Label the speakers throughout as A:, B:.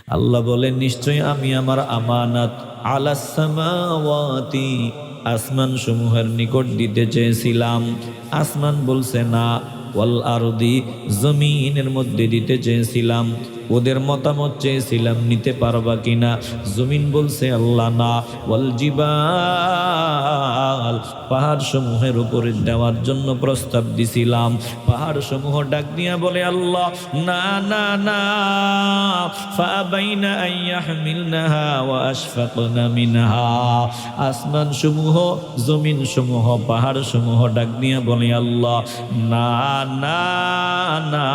A: আল্লাহ বলেন, নিশ্চয় আমি আমার আমানাত আলাস সামাওয়াতি, আসমান সমূহের নিকট দিতে চেয়েছিলাম। আসমান বলছে না, ওয়াল আরদি, জমিনের মধ্যে দিতে চেয়েছিলাম। ওদের মতামত চেয়েছিলাম নিতে পারবা কিনা। জমিন বলছে আল্লাহ না। ওয়াল জিবাল, পাহাড় সমূহের উপরে দেওয়ার জন্য প্রস্তাব দিছিলাম। পাহাড় সমূহ ডাক দিয়া বলে আল্লাহ না না না, ফাবাইনা আইয়াহমিলনাহা ওয়া আশফাকনা মিনহা। আসমান সমূহ, জমিন সমূহ, পাহাড় সমূহ ডাক দিয়া বলে আল্লাহ না না না,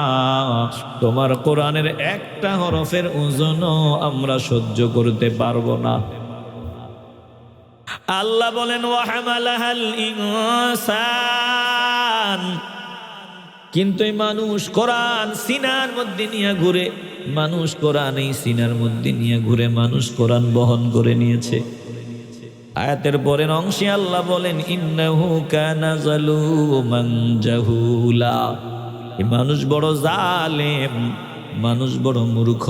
A: তোমার কোরআনের একটা হরফের ওজনও আমরা সহ্য করতে পারবো না। আল্লাহ বলেন ওয়া হামালাহাল ইনসান, কিন্তু এই মানুষ কোরআন সিনার মধ্যে নিয়ে ঘুরে, মানুষ কোরআন এই সিনার মধ্যে নিয়ে ঘুরে, মানুষ কোরআন বহন করে নিয়েছে। আয়াতের পরের অংশে আল্লাহ বলেন ইন্নাহু কানা যালুমান জাহুলা, এই মানুষ বড় জালেম, মানুষ বড় মূর্খ,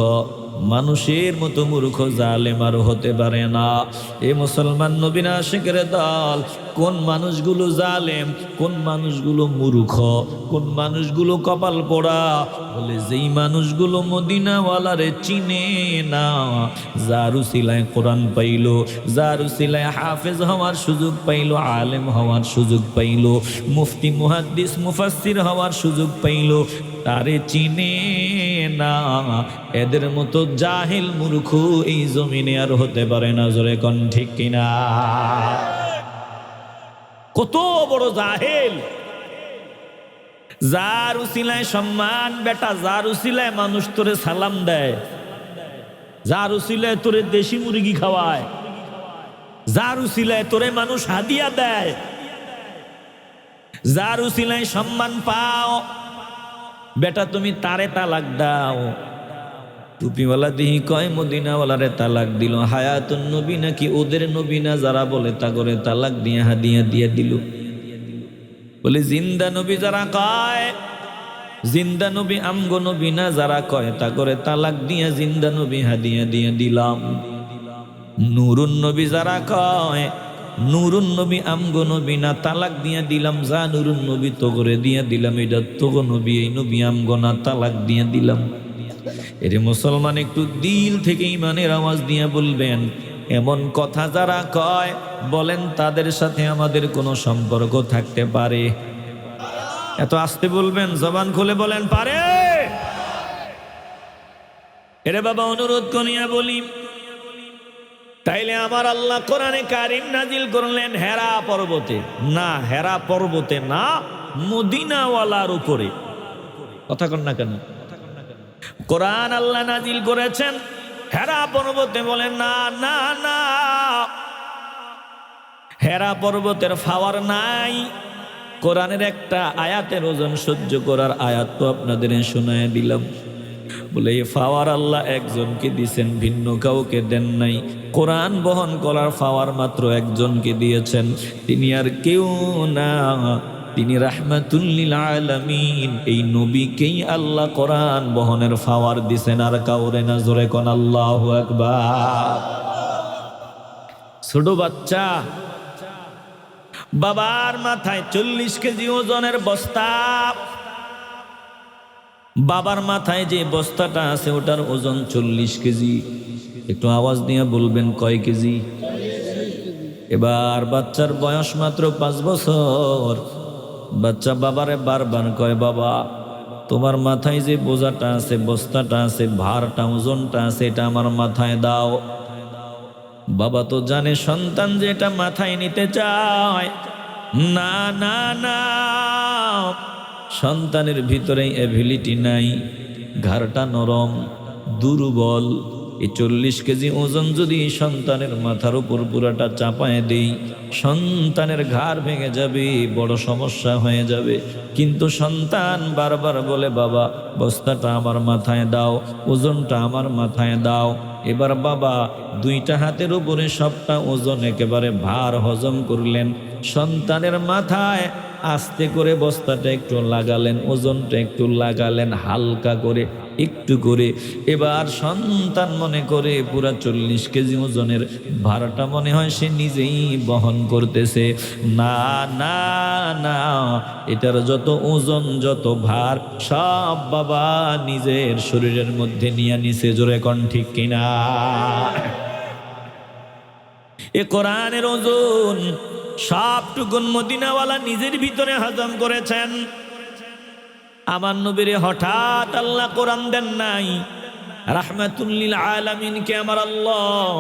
A: মানুষের মতো মূর্খ জালেম আর হতে পারে না। এ মুসলমান নবীর আশিকের দল, কোন মানুষগুলো জালেম, কোন মানুষগুলো মূর্খ, কোন মানুষগুলো কপাল পোড়া? বলে যেই মানুষগুলো মদিনাওয়ালারে চিনে না, যার উসিলায় কোরআন পাইল, যার উসিলায় হাফেজ হওয়ার সুযোগ পাইল, আলেম হওয়ার সুযোগ পাইল, মুফতি মুহাদ্দিস মুফাসসির হওয়ার সুযোগ পাইল, তারে চিনে না। এদের মতো জাহিল মূর্খ এই জমিনে আর হতে পারে না। জোরে কোন ঠিক কিনা? কত বড় জাহেল! যার উসিলায় সম্মান বেটা, যার উসিলায় মানুষ তোরে সালাম দেয়, যার উসিলায় তোরে দেশি মুরগি খাওয়ায়, যার উসিলায় তোরে মানুষ হাদিয়া দেয়, যার উসিলায় সম্মান পাও, বেটা তুমি তারে তালাক দাও। টুপিওয়ালা দিহি কয় মদিনাওয়ালারে তালাক দিল, হায়াতুন নবী নাকি ওদের নবী না যারা বলে তা করে তালাক দিয়ে হাদিয়া দিয়ে দিল। বলে জিন্দা নবী যারা কয়, জিন্দা নবী আমগো নবী না যারা কয় তা করে তালাক দিয়ে জিন্দা নবী হাদিয়া দিয়ে দিলাম। নুরুন নবী যারা কয়, নুরুন নবী আমগো নবী না, তালাক দিয়ে দিলাম। যা নুরুন নবী তো করে দিয়ে দিলাম, এটা তোগো নবী, এই নবী আমগো না, তালাক দিয়ে দিলাম। এরে মুসলমান, একটু দিল থেকে ইমানের আওয়াজ দিয়ে বলবেন, এমন কথা যারা কয় বলেন তাদের সাথে আমাদের কোনো সম্পর্ক থাকতে পারে? এত আস্তে বলবেন, জবান খুলে বলেন পারে? এরে বাবা, অনুরোধ করিয়া বলি, তাইলে আমার আল্লাহ কোরআনে কারিম নাজিল করলেন হেরা পর্বতে না, হেরা পর্বতে না, মদিনাওয়ালার উপরে। কথা কন না কেন? কোরআন আল্লাহ নাজিল করেছেন হেরা পর্বতে, বলেন না না না, হেরা পর্বতের পাওয়ার নাই। কোরআনের একটা আয়াতের ওজন সহ্য করার আয়াত তো আপনাদের শোনায় দিলাম। বলে এই পাওয়ার আল্লাহ একজনকে দিয়েছেন, ভিন্ন কাউকে দেন নাই। কোরআন বহন করার পাওয়ার মাত্র একজনকে দিয়েছেন, তিনি আর কেউ না, তিনি রাহমাতুল লিল আলামিন। এই নবীকেই আল্লাহ কোরআন বহনের পাওয়ার দিয়েছেন, আর কাউরে না। জোরে কোন আল্লাহু আকবার। ছোট বাচ্চা, বাবার মাথায় 40 কেজি ওজনের বস্তা, বাবার মাথায় যে বস্তাটা আছে ওটার ওজন 40 কেজি। একটু আওয়াজ দিয়ে বলবেন কয় কেজি? এবার বাচ্চার বয়স মাত্র 5 বছর। বাচ্চা বাবারে বারবার কয়, বাবা তোমার মাথায় যে বোঝাটা আছে, বস্তাটা আছে, ভারটা, ওজনটা আছে, এটা আমার মাথায় দাও। বাবা তো জানে সন্তান যে এটা মাথায় নিতে চায় না না না, সন্তানের ভিতরে এবিলিটি নাই, ঘাড়টা নরম, দুর্বল। এই 40 কেজি ওজন যদি সন্তানের মাথার উপর পুরাটা চাপায় দেই, সন্তানের ঘাড় ভেঙে যাবে, বড় সমস্যা হয়ে যাবে। কিন্তু সন্তান বারবার বলে, বাবা বস্তাটা আমার মাথায় দাও, ওজনটা আমার মাথায় দাও। এবার বাবা 2টা হাতের উপরে সবটা ওজন একেবারে ভার হজম করলেন, সন্তানের মাথায় আস্তে করে বস্তাটা একটু লাগালেন, ওজনটা একটু লাগালেন হালকা করে। একটু করে এবার সন্তান মনে করে পুরা 40 কেজি ওজনের ভারটা মনে হয় সে নিজেই বহন করতেছে। না না না, এটার যত ওজন যত ভার সব বাবা নিজের শরীরের মধ্যে নিয়ে নিছে। জোরে কোন ঠিক কিনা? এ কোরআনের ওজন সবটুকুন মদিনাওয়ালা নিজের ভিতরে হজম করেছেন। আমার নবীরে হঠাৎ আল্লাহ কোরআন দেন নাই। রাহমাতুল লিল আলামিনকে আমার আল্লাহ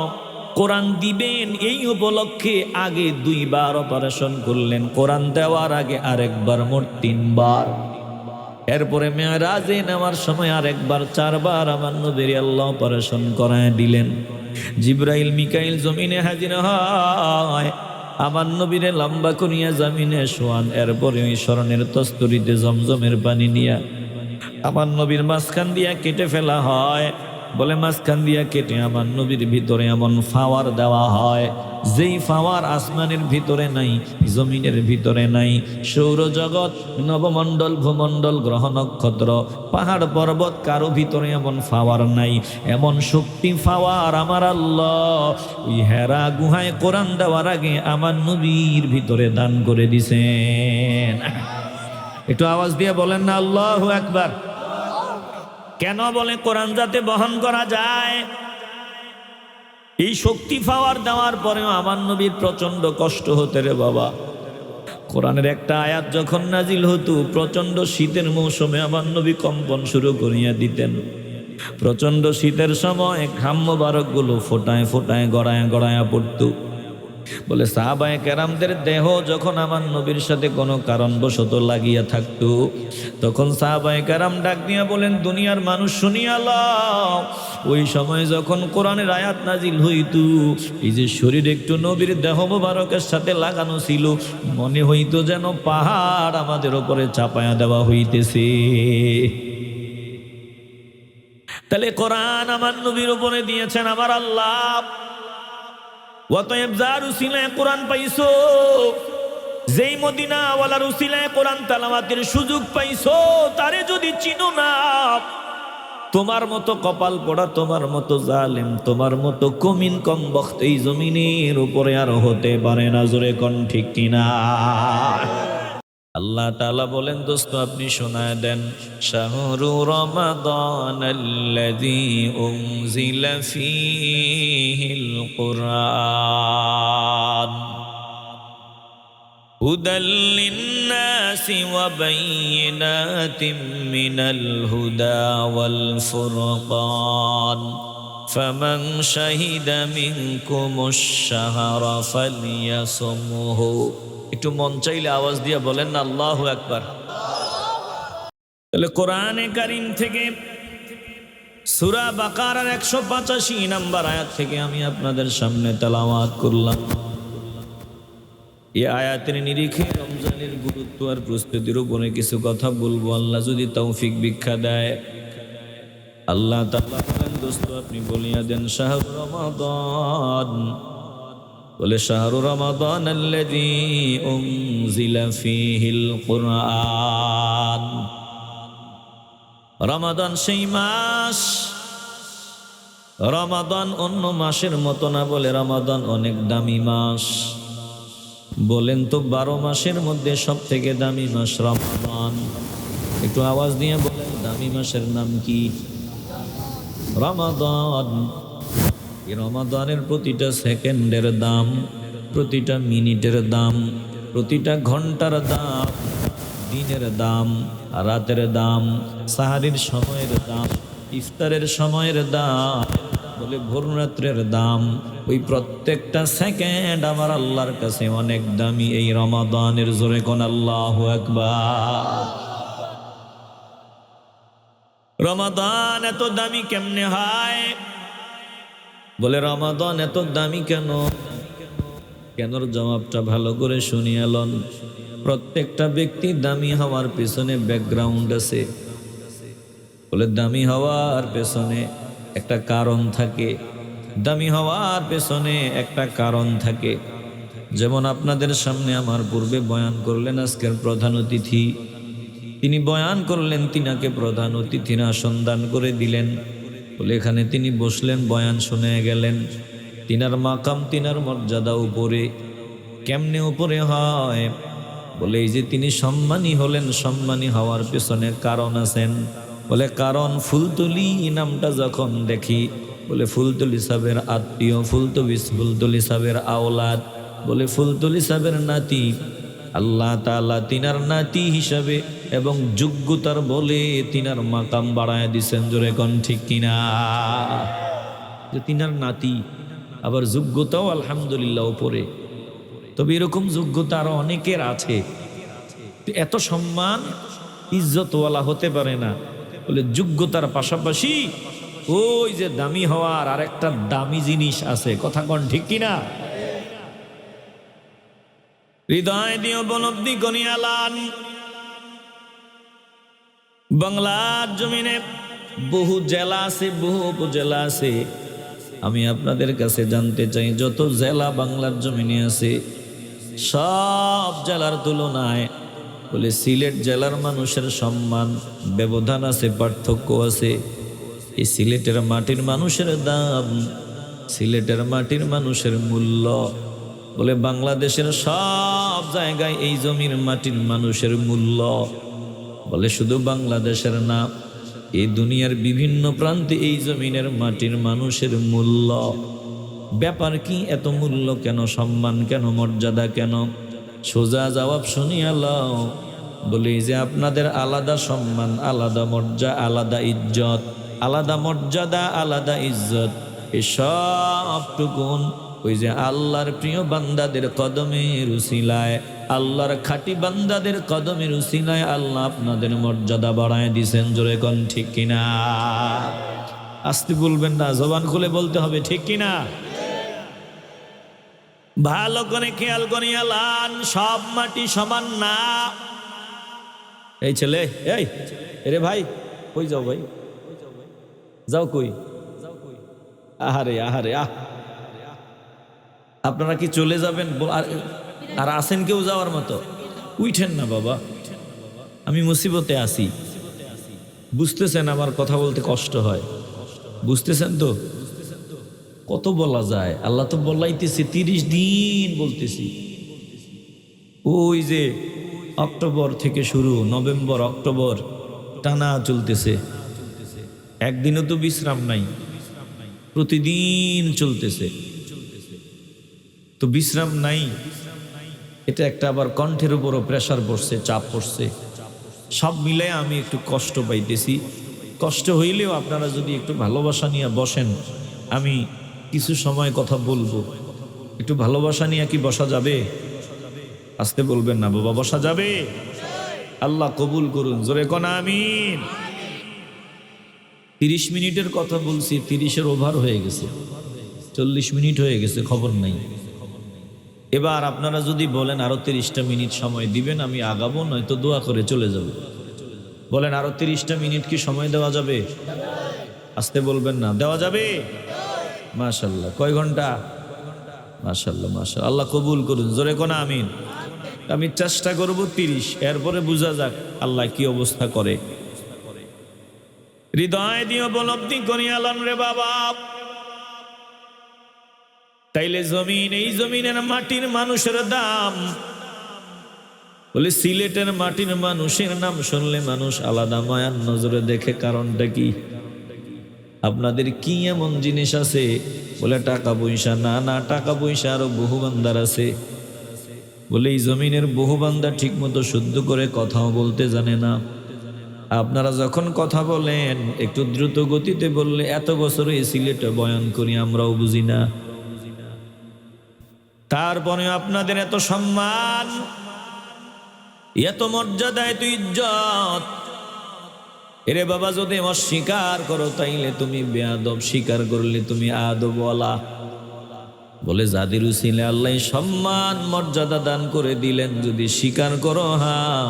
A: কোরআন দিবেন এই উপলক্ষে আগে 2 বার অপারেশন করলেন, কোরআন দেওয়ার আগে আরেকবার, মোট 3 বার। এরপরে মেরাজে নেওয়ার সময় আরেকবার, 4 বার আমার নবীরে আল্লাহ অপারেশন করায় দিলেন। জিবরাইল মিকাইল জমিনে হাজির হয়, আমার নবীরে লম্বা করিয়া জমিনে শোয়ান। এরপরে ওই স্মরণের তস্তরিতে জমজমের পানি নিয়া আমার নবীর মাঝখান দিয়া কেটে ফেলা হয়। বলে মাঝখান দিয়া কেটে আমার নবীর ভিতরে এমন ফাওয়ার দেওয়া হয় যেই ফাওয়ার আসমানের ভিতরে নাই, জমিনের ভিতরে নাই। সৌরজগৎ, নবমণ্ডল, ভূমণ্ডল, গ্রহ নক্ষত্র, পাহাড় পর্বত কারো ভিতরে এমন ফাওয়ার নাই। এমন শক্তি ফাওয়ার আমার আল্লাহ ওই হেরা গুহায় কোরআন দেওয়ার আগে আমার নবীর ভিতরে দান করে দিছেন। একটু আওয়াজ দিয়ে বলেন না আল্লাহু আকবার। কেন? বলে কোরআন যাতে বহন করা যায়। এই শক্তি পাওয়ার দেওয়ার পরেও আমার নবীর প্রচন্ড কষ্ট হতে রে বাবা। কোরআনের একটা আয়াত যখন নাজিল হতো, প্রচন্ড শীতের মৌসুমে আমার নবী কম্পন শুরু করিয়া দিতেন। প্রচন্ড শীতের সময় ঘাম মোবারকগুলো ফোটায় ফোটায় গড়ায় গড়ায়া পড়তো। বলে সাহাবায়ে কেরামদের দেহ যখন আমার নবীর সাথে কোনো কারণবশত লাগিয়া থাকতো, তখন সাহাবায়ে কেরাম ডাক দিয়া বলেন, দুনিয়ার মানুষ শুনিয়া লও, ওই সময় যখন কোরআনের আয়াত নাজিল হইতো, এই যে শরীর একটু নবীর দেহ মোবারকের সাথে লাগানো ছিল, মনে হইতো যেন পাহাড় আমাদের উপরে চাপায়া দেওয়া হইতেছে। তাহলে কোরআন আমার নবীর উপরে দিয়েছেন আমার আল্লাহ। অতএব যার উসিলায় কোরআন পাইছো, যেই মদিনাওয়ালার উসিলায় কোরআন তেলাওয়াতের সুযোগ পাইছো, তারে যদি চিনো না, তোমার মতো কপাল পোড়া, তোমার মতো জালেম, তোমার মতো কমিন কমবখ্ত এই জমিনের উপরে আর হতে পারে না। জোরে কোন ঠিক কিনা? আল্লাহ তাআলা বলেন, দোস্ত আপনি শোনায় দেন, শাহরু রমাদানাল্লাযী উনজিলা ফীহিল কুরআন হুদাল লিন্নাসি ওয়া বায়িনাতিম মিনাল হুদা ওয়াল ফুরকান ফামান শাহিদা মিনকুমুশ শাহরা ফালইয়াসুমহু। একটু মন চাইলে আওয়াজ দিয়ে বলেন না আল্লাহু আকবার। তাহলে কোরআনে কারীম থেকে সূরা বাকারার 185 নম্বর আয়াত থেকে আমি আপনাদের সামনে তেলাওয়াত করলাম। এই আয়াতের নিরিখে রমজানের গুরুত্ব আর প্রস্তুতির উপরে কিছু কথা বলবো, আল্লাহ যদি তৌফিক ভিক্ষা দেয়। আল্লাহ তাআলা বলেন, দোস্ত আপনি বলিয়া দেন, শাহরু রমাদান, বলে শাহরু রমাদান আল্লাযী উনজিলা ফীহিল কুরআন। রমাদান সেই মাস, রমাদান অন্য মাসের মতো না, বলে রমাদান অনেক দামি মাস। বলেন তো 12 মাসের মধ্যে সব থেকে দামি মাস রমাদান। একটু আওয়াজ দিয়ে বলেন দামি মাসের নাম কি? রমাদান। এই রমাদানের প্রতিটা সেকেন্ডের দাম, প্রতিটা মিনিটের দাম, প্রতিটা ঘন্টার দাম, দিনের দাম, রাতের দাম, সাহারির সময়ের দাম, ইফতারের সময়ের দাম, বলে ভোর রাত্রের দাম। ওই প্রত্যেকটা সেকেন্ড আমার আল্লাহর কাছে অনেক দামি। এই রমাদানের জোরে কোন আল্লাহু আকবার। রমাদান এত দামি কেমনে হয়? বলে রমাদান এত দামি কেন? কেনর জবাবটা ভালো করে শুনিয়ে লন। প্রত্যেকটা ব্যক্তি দামি হওয়ার পেছনে ব্যাকগ্রাউন্ড আছে। বলে দামি হওয়ার পেছনে একটা কারণ থাকে, দামি হওয়ার পেছনে একটা কারণ থাকে। যেমন আপনাদের সামনে আমার পূর্বে বয়ান করলেন আজকের প্রধান অতিথি তিনি বয়ান করলেন, তিনাকে প্রধান অতিথিরা সন্ধান করে দিলেন। বলে এখানে তিনি বসলেন, বয়ান শুনে গেলেন। তিনার মাকাম, তিনার মর্যাদা উপরে। কেমনে উপরে হয়? বলে এই যে তিনি সম্মানী হলেন, সম্মানী হওয়ার পেছনে কারণ আছেন। বলে কারণ ফুলতলি নামটা যখন দেখি, বলে ফুলতলি সাহেবের আত্মীয়, ফুলতলি সাহেবের আওলাদ, বলে ফুলতলি সাহেবের নাতি, আল্লাহ তাআলা তিনার নাতি হিসাবে এবং যোগ্যতার বলে তিনার মাকাম বাড়ায় দিছেন। জোরে কোন ঠিক কিনা? যে তিনার নাতি, আবার যোগ্যতাও আলহামদুলিল্লাহ উপরে। তবে এরকম যোগ্যতা আরো অনেকের আছে। এত সম্মান ইজ্জতওয়ালা হতে পারে না। বলে যোগ্যতার পাশাপাশি ওই যে দামি হওয়ার আর একটা দামি জিনিস আছে। কথা কোন ঠিক কিনা? হৃদয় দিয়ে উপলব্ধি করিয়ালান, বাংলার জমিনে বহু জেলা আছে, বহু উপজেলা আছে। আমি আপনাদের কাছে জানতে চাই, যত জেলা বাংলার জমিনে আছে সব জেলার তুলনায় বলে সিলেট জেলার মানুষের সম্মান ব্যবধান আছে, পার্থক্য আছে। এই সিলেটের মাটির মানুষের দাম, সিলেটের মাটির মানুষের মূল্য বলে বাংলাদেশের সব জায়গায় এই জমির মাটির মানুষের মূল্য বলে শুধু বাংলাদেশের না, এই দুনিয়ার বিভিন্ন প্রান্তে এই জমিনের মাটির মানুষের মূল্য। ব্যাপার কি? এত মূল্য কেন? সম্মান কেন? মর্যাদা কেন? সোজা জবাব শুনিয়া লও। বলি যে আপনাদের আলাদা সম্মান, আলাদা মর্যাদা, আলাদা ইজ্জত, আলাদা মর্যাদা, আলাদা ইজ্জত। এই সবটুকুন ওই যে আল্লাহর প্রিয় বান্দাদের কদমের উসিলায়, আল্লাহর খাঁটি বান্দাদের কদমের উসিলায় আল্লাহ আপনাদের মর্যাদা বাড়ায় দিছেন। জোরে কোন ঠিক কিনা? আসতে বলবেন না, জবান খুলে বলতে হবে, ঠিক কিনা? ভালো করে খেয়াল করিয়া লান, সব মাটি সমান না। এই ছেলে, এই রে ভাই, কই যাও ভাই? যাও কই? আহারে আহারে আহ, আপনারা কি চলে যাবেন? আর আসেন কেউ যাওয়ার মতো? উঠেন না বাবা, আমি মুসিবতে আছি। বুঝতেছেন আমার কথা বলতে কষ্ট হয়, বুঝতেছেন তো? কত বলা যায়? আল্লাহ তো বলাইতেছে 30 দিন বলতেছি। ওই যে অক্টোবর থেকে শুরু, নভেম্বর, অক্টোবর টানা চলতেছে, একদিনও তো বিশ্রাম নাই, প্রতিদিন চলতেছে। তো বিশ্রাম নাই, এটা একটা আবার কণ্ঠের উপরও প্রেসার পড়ছে, চাপ পড়ছে। সব মিলে আমি একটু কষ্ট পাইতেছি। কষ্ট হইলেও আপনারা যদি একটু ভালোবাসা নিয়ে বসেন, আমি কিছু সময় কথা বলবো। একটু ভালোবাসা নিয়ে কি বসা যাবে? আসতে বলবেন না বাবা, বসা যাবে? আল্লাহ কবুল করুন, জোরে কোন আমিন। 30 মিনিটের কথা বলছি, 30-এর ওভার হয়ে গেছে, 40 মিনিট হয়ে গেছে, খবর নাই। এবার আপনারা যদি বলেন আরো 30টা মিনিট সময় দিবেন, আমি আগাবো, নয়তো দোয়া করে চলে যাব। বলেন আরো 30টা মিনিট কি সময় দেওয়া যাবে? আসতে বলবেন না, দেওয়া যাবে? মাশাআল্লাহ। কয় ঘন্টা? মাশাআল্লাহ মাশাআল্লাহ, আল্লাহ কবুল করুন, জোরে কোন আমিন। আমি চেষ্টা করব 30, এরপরে বুঝা যাক আল্লাহ কি অবস্থা করে। হৃদয় দিয়ে উপলব্ধি করিয়ালাম রে বাবা, তাইলে জমিন, এই জমিনের মাটির মানুষের দাম। বলে সিলেটের মাটির মানুষের নাম শুনলে মানুষ আলাদা মায়ার নজরে দেখে। কারণটা কি? আপনাদের কি এমন জিনিস আছে? বলে টাকা পয়সা। না না, টাকা পয়সা আরো বহু বান্দার আছে। বলে এই জমিনের বহু বান্দা ঠিক মতো শুদ্ধ করে কথাও বলতে জানে না। আপনারা যখন কথা বলেন একটু দ্রুত গতিতে বললে, এত বছর এই সিলেটে বয়ান করি, আমরাও বুঝি না। তারপরে আপনাদের এত সম্মান, এত মর্যাদা, এত ইজ্জত। এরে বাবা, যদি অস্বীকার করো তাইলে তুমি বেয়াদব, স্বীকার করলে তুমি আদবওয়ালা। বলে যাদের উসিলে আল্লাহ সম্মান মর্যাদা দান করে দিলেন, যদি স্বীকার করো, হ্যাঁ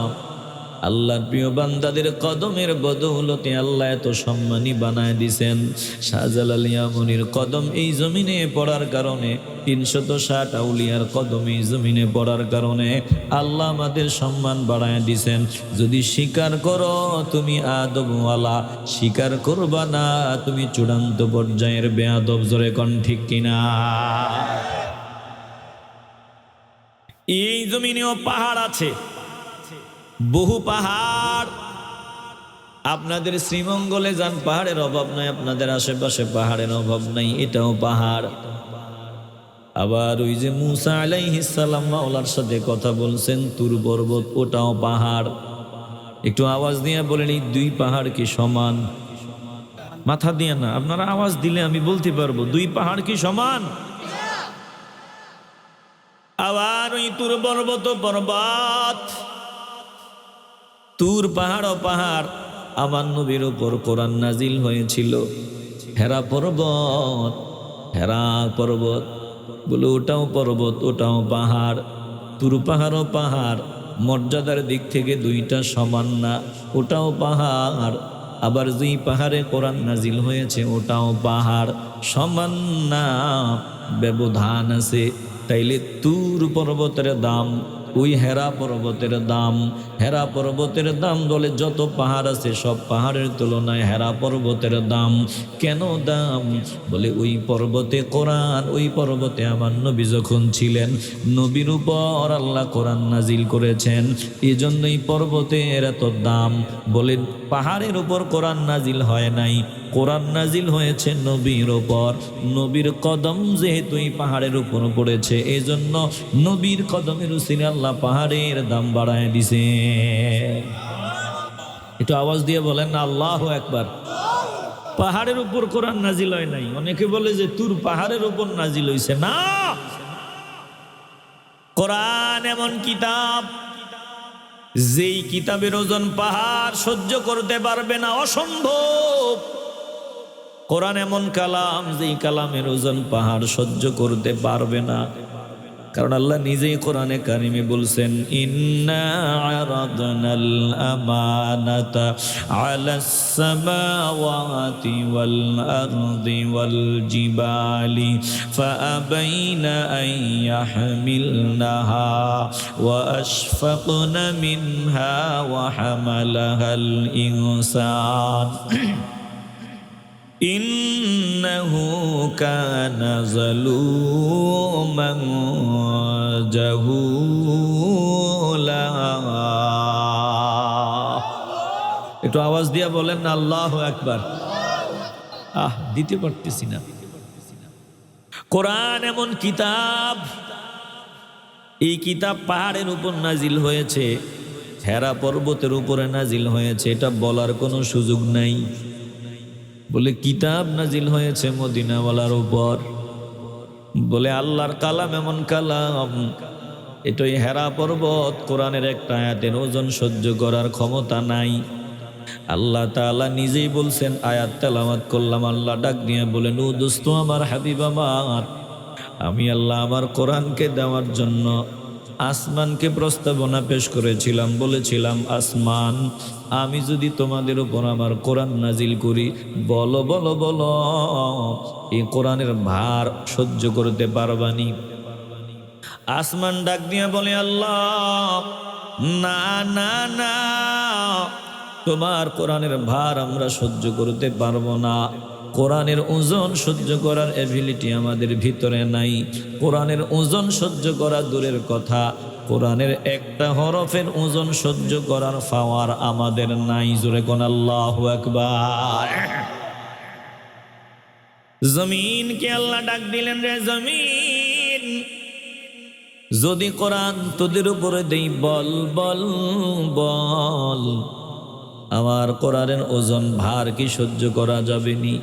A: আল্লাহর প্রিয় বান্দাদের কদমের বদৌলতে আল্লাহ এত সম্মানী বানায় দিছেন। শাহজালাল ইয়ামুনির কদম এই জমিনে পড়ার কারণে, 360 আউলিয়ার কদম এই জমিনে পড়ার কারণে আল্লাহ আমাদের সম্মান বাড়ায় দিছেন। যদি স্বীকার করো তুমি আদবওয়ালা, স্বীকার করবা না তুমি চূড়ান্ত পর্যায়ের বেয়াদব। জোরে কোন ঠিক কিনা? এই জমিনেও পাহাড় আছে, বহু পাহাড়। আপনাদের শ্রীমঙ্গলে যান, পাহাড়ের অভাব নাই, আপনাদের আশেপাশে পাহাড়ের অভাব নাই, এটাও পাহাড়। আবার ওই যে মুসা আলাইহিস সালাম মাওলার সাথে কথা বলছেন তুর পর্বত, ওটাও পাহাড়। একটু আওয়াজ দিয়ে বলেন এই দুই পাহাড় কি সমান? মাথা দিয়ে না, আপনারা আওয়াজ দিলে আমি বলতে পারবো দুই পাহাড় কি সমান? আবার ওই তুর পর্বত পর্বত, তুর পাহাড় ও পাহাড়। আমার নবীর উপর কোরআন নাজিল হয়েছিল। হেরা পর্বত, হেরা পর্বত বলে ওটাও পর্বত, ওটাও পাহাড়। তুর পাহাড় ও পাহাড় মর্যাদার দিক থেকে দুইটা সমান না, ওটাও পাহাড়। আবার যেই পাহাড়ে কোরআন নাজিল হয়েছে ওটাও পাহাড়, সমান না, ব্যবধান আছে। তাইলে তুর পর্বতের দাম ওই হেরা পর্বতের দাম। হেরা পর্বতের দাম বলে যত পাহাড় আছে সব পাহাড়ের তুলনায় হেরা পর্বতের দাম। কেন দাম? বলে ওই পর্বতে কোরআন, ওই পর্বতে আমার নবী যখন ছিলেন, নবীর উপর আল্লাহ কোরআন নাজিল করেছেন, এই জন্যই পর্বতের এত দাম। বলে পাহাড়ের উপর কোরআন নাজিল হয় নাই, কোরআন নাজিল হয়েছে নবীর উপর। নবীর কদম যেহেতু এই পাহাড়ের উপর পড়েছে, এই জন্য নবীর কদমের উসিলে আল্লাহ পাহাড়ের দাম বাড়ায় দিছে। একটু আওয়াজ দিয়ে বলেন না আল্লাহু আকবার। পাহাড়ের উপর কোরআন নাজিল হয় নাই। অনেকে বলে যে তুর পাহাড়ের উপর নাজিল হইছে, না। কোরআন এমন কিতাব, যেই কিতাবের ওজন পাহাড় সহ্য করতে পারবে না, অসম্ভব। কোরআন এমন কালাম, যেই কালামের ওজন পাহাড় সহ্য করতে পারবে না। কারণ আল্লাহ নিজেই কোরআনে কারিমে বলছেন, ইন্না আরাদনাল আমানাতা আলাস সামাওয়াতি ওয়াল আরদি ওয়াল জিবালি ফাআবাইনা আন ইয়াহমিলনাহা ওয়া আশফাকনা মিনহা ওয়া হামালাহাল ইনসান ইন্নাহু কানা যালুমান জাহুলা। একটু আওয়াজ দিয়া বলেন না আল্লাহু আকবার। দিতে পারতেছি না। কোরআন এমন কিতাব, এই কিতাব পাহাড়ের উপর নাজিল হয়েছে, হেরা পর্বতের উপরে নাজিল হয়েছে, এটা বলার কোনো সুযোগ নাই। বলে কিতাব নাজিল হয়েছে মদিনাওয়ালার উপর। বলে আল্লাহর কালাম এমন কালাম, এটাই হেরা পর্বত কোরআনের একটা আয়াতের ওজন সহ্য করার ক্ষমতা নাই। আল্লাহ তাআলা নিজেই বলছেন, আয়াত তেলাওয়াত করলাম, আল্লাহ ডাক দিয়ে বলেন, ও দোস্ত আমার, হাবিব আমার, আমি আল্লাহ আমার কোরআনকে দেওয়ার জন্য আসমানকে প্রস্তাবনা পেশ করেছিলাম। বলেছিলাম, আসমান, আমি যদি তোমাদের উপর আমার কোরআন নাজিল করি, বলো বলো বলো, এই কোরআনের ভার সহ্য করতে পারবানি? আসমান ডাক দিয়ে বলে, আল্লাহ, না না না, তোমার কোরআনের ভার আমরা সহ্য করতে পারবো না। কোরআনের ওজন সহ্য করার এবিলিটি আমাদের ভিতরে নাই। কোরআনের ওজন সহ্য করা দূরের কথা, কোরআনের একটা হরফের ওজন সহ্য করার পাওয়ার আমাদের নাই। জোরে কোন আল্লাহু আকবার। জমিনকে আল্লাহ ডাক দিলেন, রে জমিন, যদি কোরআন তোদের উপরে দেই, বল বল বল, আমার কোরআনের ওজন ভার কি সহ্য করা যাবে নি?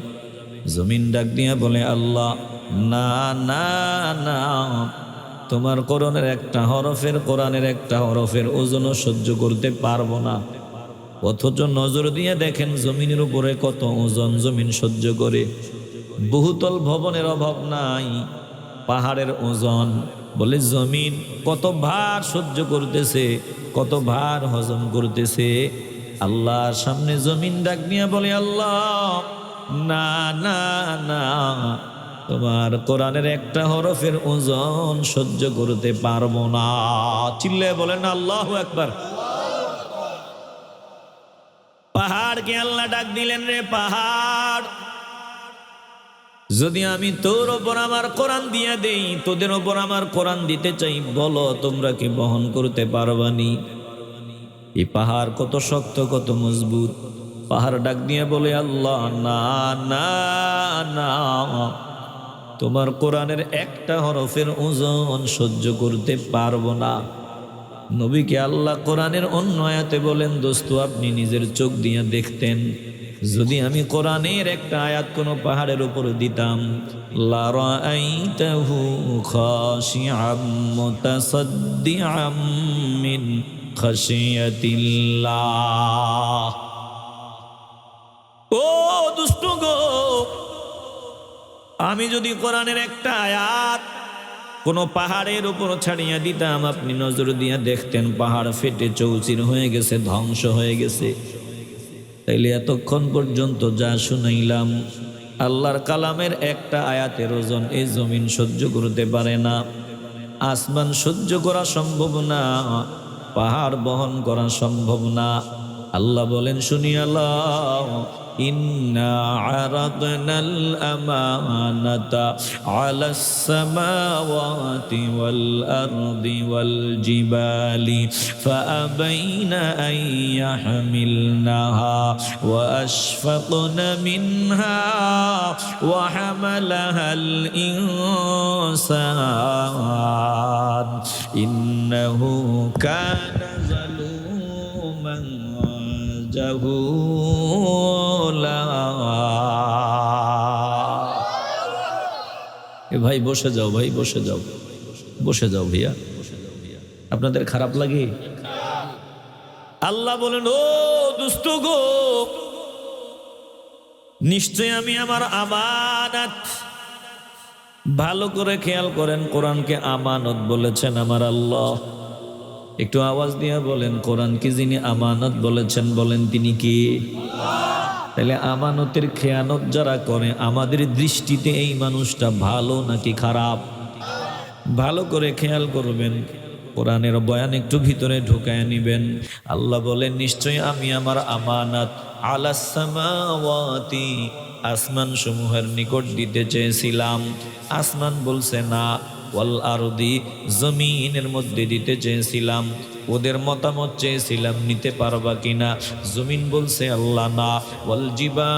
A: জমিন ডাক দিয়া বলে, আল্লাহ, না না না, তোমার কোরআনের একটা হরফের ওজনও সহ্য করতে পারবো না। অথচ নজর দিয়ে দেখেন জমিনের উপরে কত ওজন জমিন সহ্য করে। বহুতল ভবনের অভাব নাই, পাহাড়ের ওজন বলে জমিন কত ভার সহ্য করতেছে, কত ভার হজম করতেছে। আল্লাহর সামনে জমিন ডাক নিয়ে বলে, আল্লাহ না না না, তোমার কোরআনের একটা হরফের ওজন সহ্য করতে পারবো না। চিল্লায়ে বলেন আল্লাহু আকবার। পাহাড়কে আল্লাহ ডাক দিলেন, রে পাহাড়, যদি আমি তোর ওপর আমার কোরআন দিয়ে দেই, তোদের ওপর আমার কোরআন দিতে চাই, বলো তোমরা কি বহন করতে পারবানি? এই পাহাড় কত শক্ত, কত মজবুত। পাহাড় ডাক দিয়ে বলে, আল্লাহ না না না, তোমার কোরআনের একটা হরফের ওজন সহ্য করতে পারবো না। নবীকে আল্লাহ কোরআনের অন্য আয়াতে বলেন, দোস্ত আপনি নিজের চোখ দিয়ে দেখতেন, যদি আমি কোরআনের একটা আয়াত কোনো পাহাড়ের উপর দিতাম, লা রাআইতাহু খাশিআম মুতাসাদ্দিআম মিন খাশিয়াতিল্লাহ। ও দুষ্ট গো, আমি যদি কোরআনের একটা আয়াত কোনো পাহাড়ের উপর ছাড়িয়ে দিতাম, আপনি নজর দিয়ে দেখতেন পাহাড় ফেটে চৌচির হয়ে গেছে, ধ্বংস হয়ে গেছে। তাইলে এতক্ষণ পর্যন্ত যা শুনাইলাম, আল্লাহর কালামের একটা আয়াতের ওজন এই জমিন সহ্য করতে পারে না, আসমান সহ্য করা সম্ভব না, পাহাড় বহন করা সম্ভব না। আল্লাহ বলেন, শুনিয়া লও, ইন্না আরাদনাল আমানাতা আলাস সামাওয়াতি ওয়াল আরদি ওয়াল জিবালি ফাআবাইনা আন ইয়াহমিলনাহা ওয়া আশফাকনা মিনহা ওয়া হামালাহাল ইনসান ইন্নাহু কানা যালুমান জাহুলা। ভাই বসে যাও, ভাই বসে যাও, বসে যাও ভাইয়া, আপনাদের খারাপ লাগে? আল্লাহ বলেন, ও দুষ্ট গো, নিশ্চয় আমি আমার আমানত, ভালো করে খেয়াল করেন, কোরআনকে আমানত বলেছেন আমার আল্লাহ। একটু আওয়াজ দিয়ে বলেন, কোরআন কি যিনি আমানত বলেছেন, বলেন তিনি কি? তাহলে আমানতের খেয়ানত যারা করে, আমাদের দৃষ্টিতে এই মানুষটা ভালো নাকি খারাপ? ভালো করে খেয়াল করবেন, কোরআনের বয়ান একটু ভিতরে ঢুকায় নিবেন। আল্লাহ বলেন, নিশ্চয়ই আমি আমার আমানত আলাস সামাওয়াতি, আসমান সমূহের নিকট দিতে চেয়েছিলাম। আসমান বলছে না, ওয়াল আরদি, জমিনের মধ্যে দিতে চেয়েছিলাম, ওদের মতামত চেয়েছিলাম নিতে পারবা কিনা। জমিন বলছে আল্লাহ না। ওয়াল জিবাল,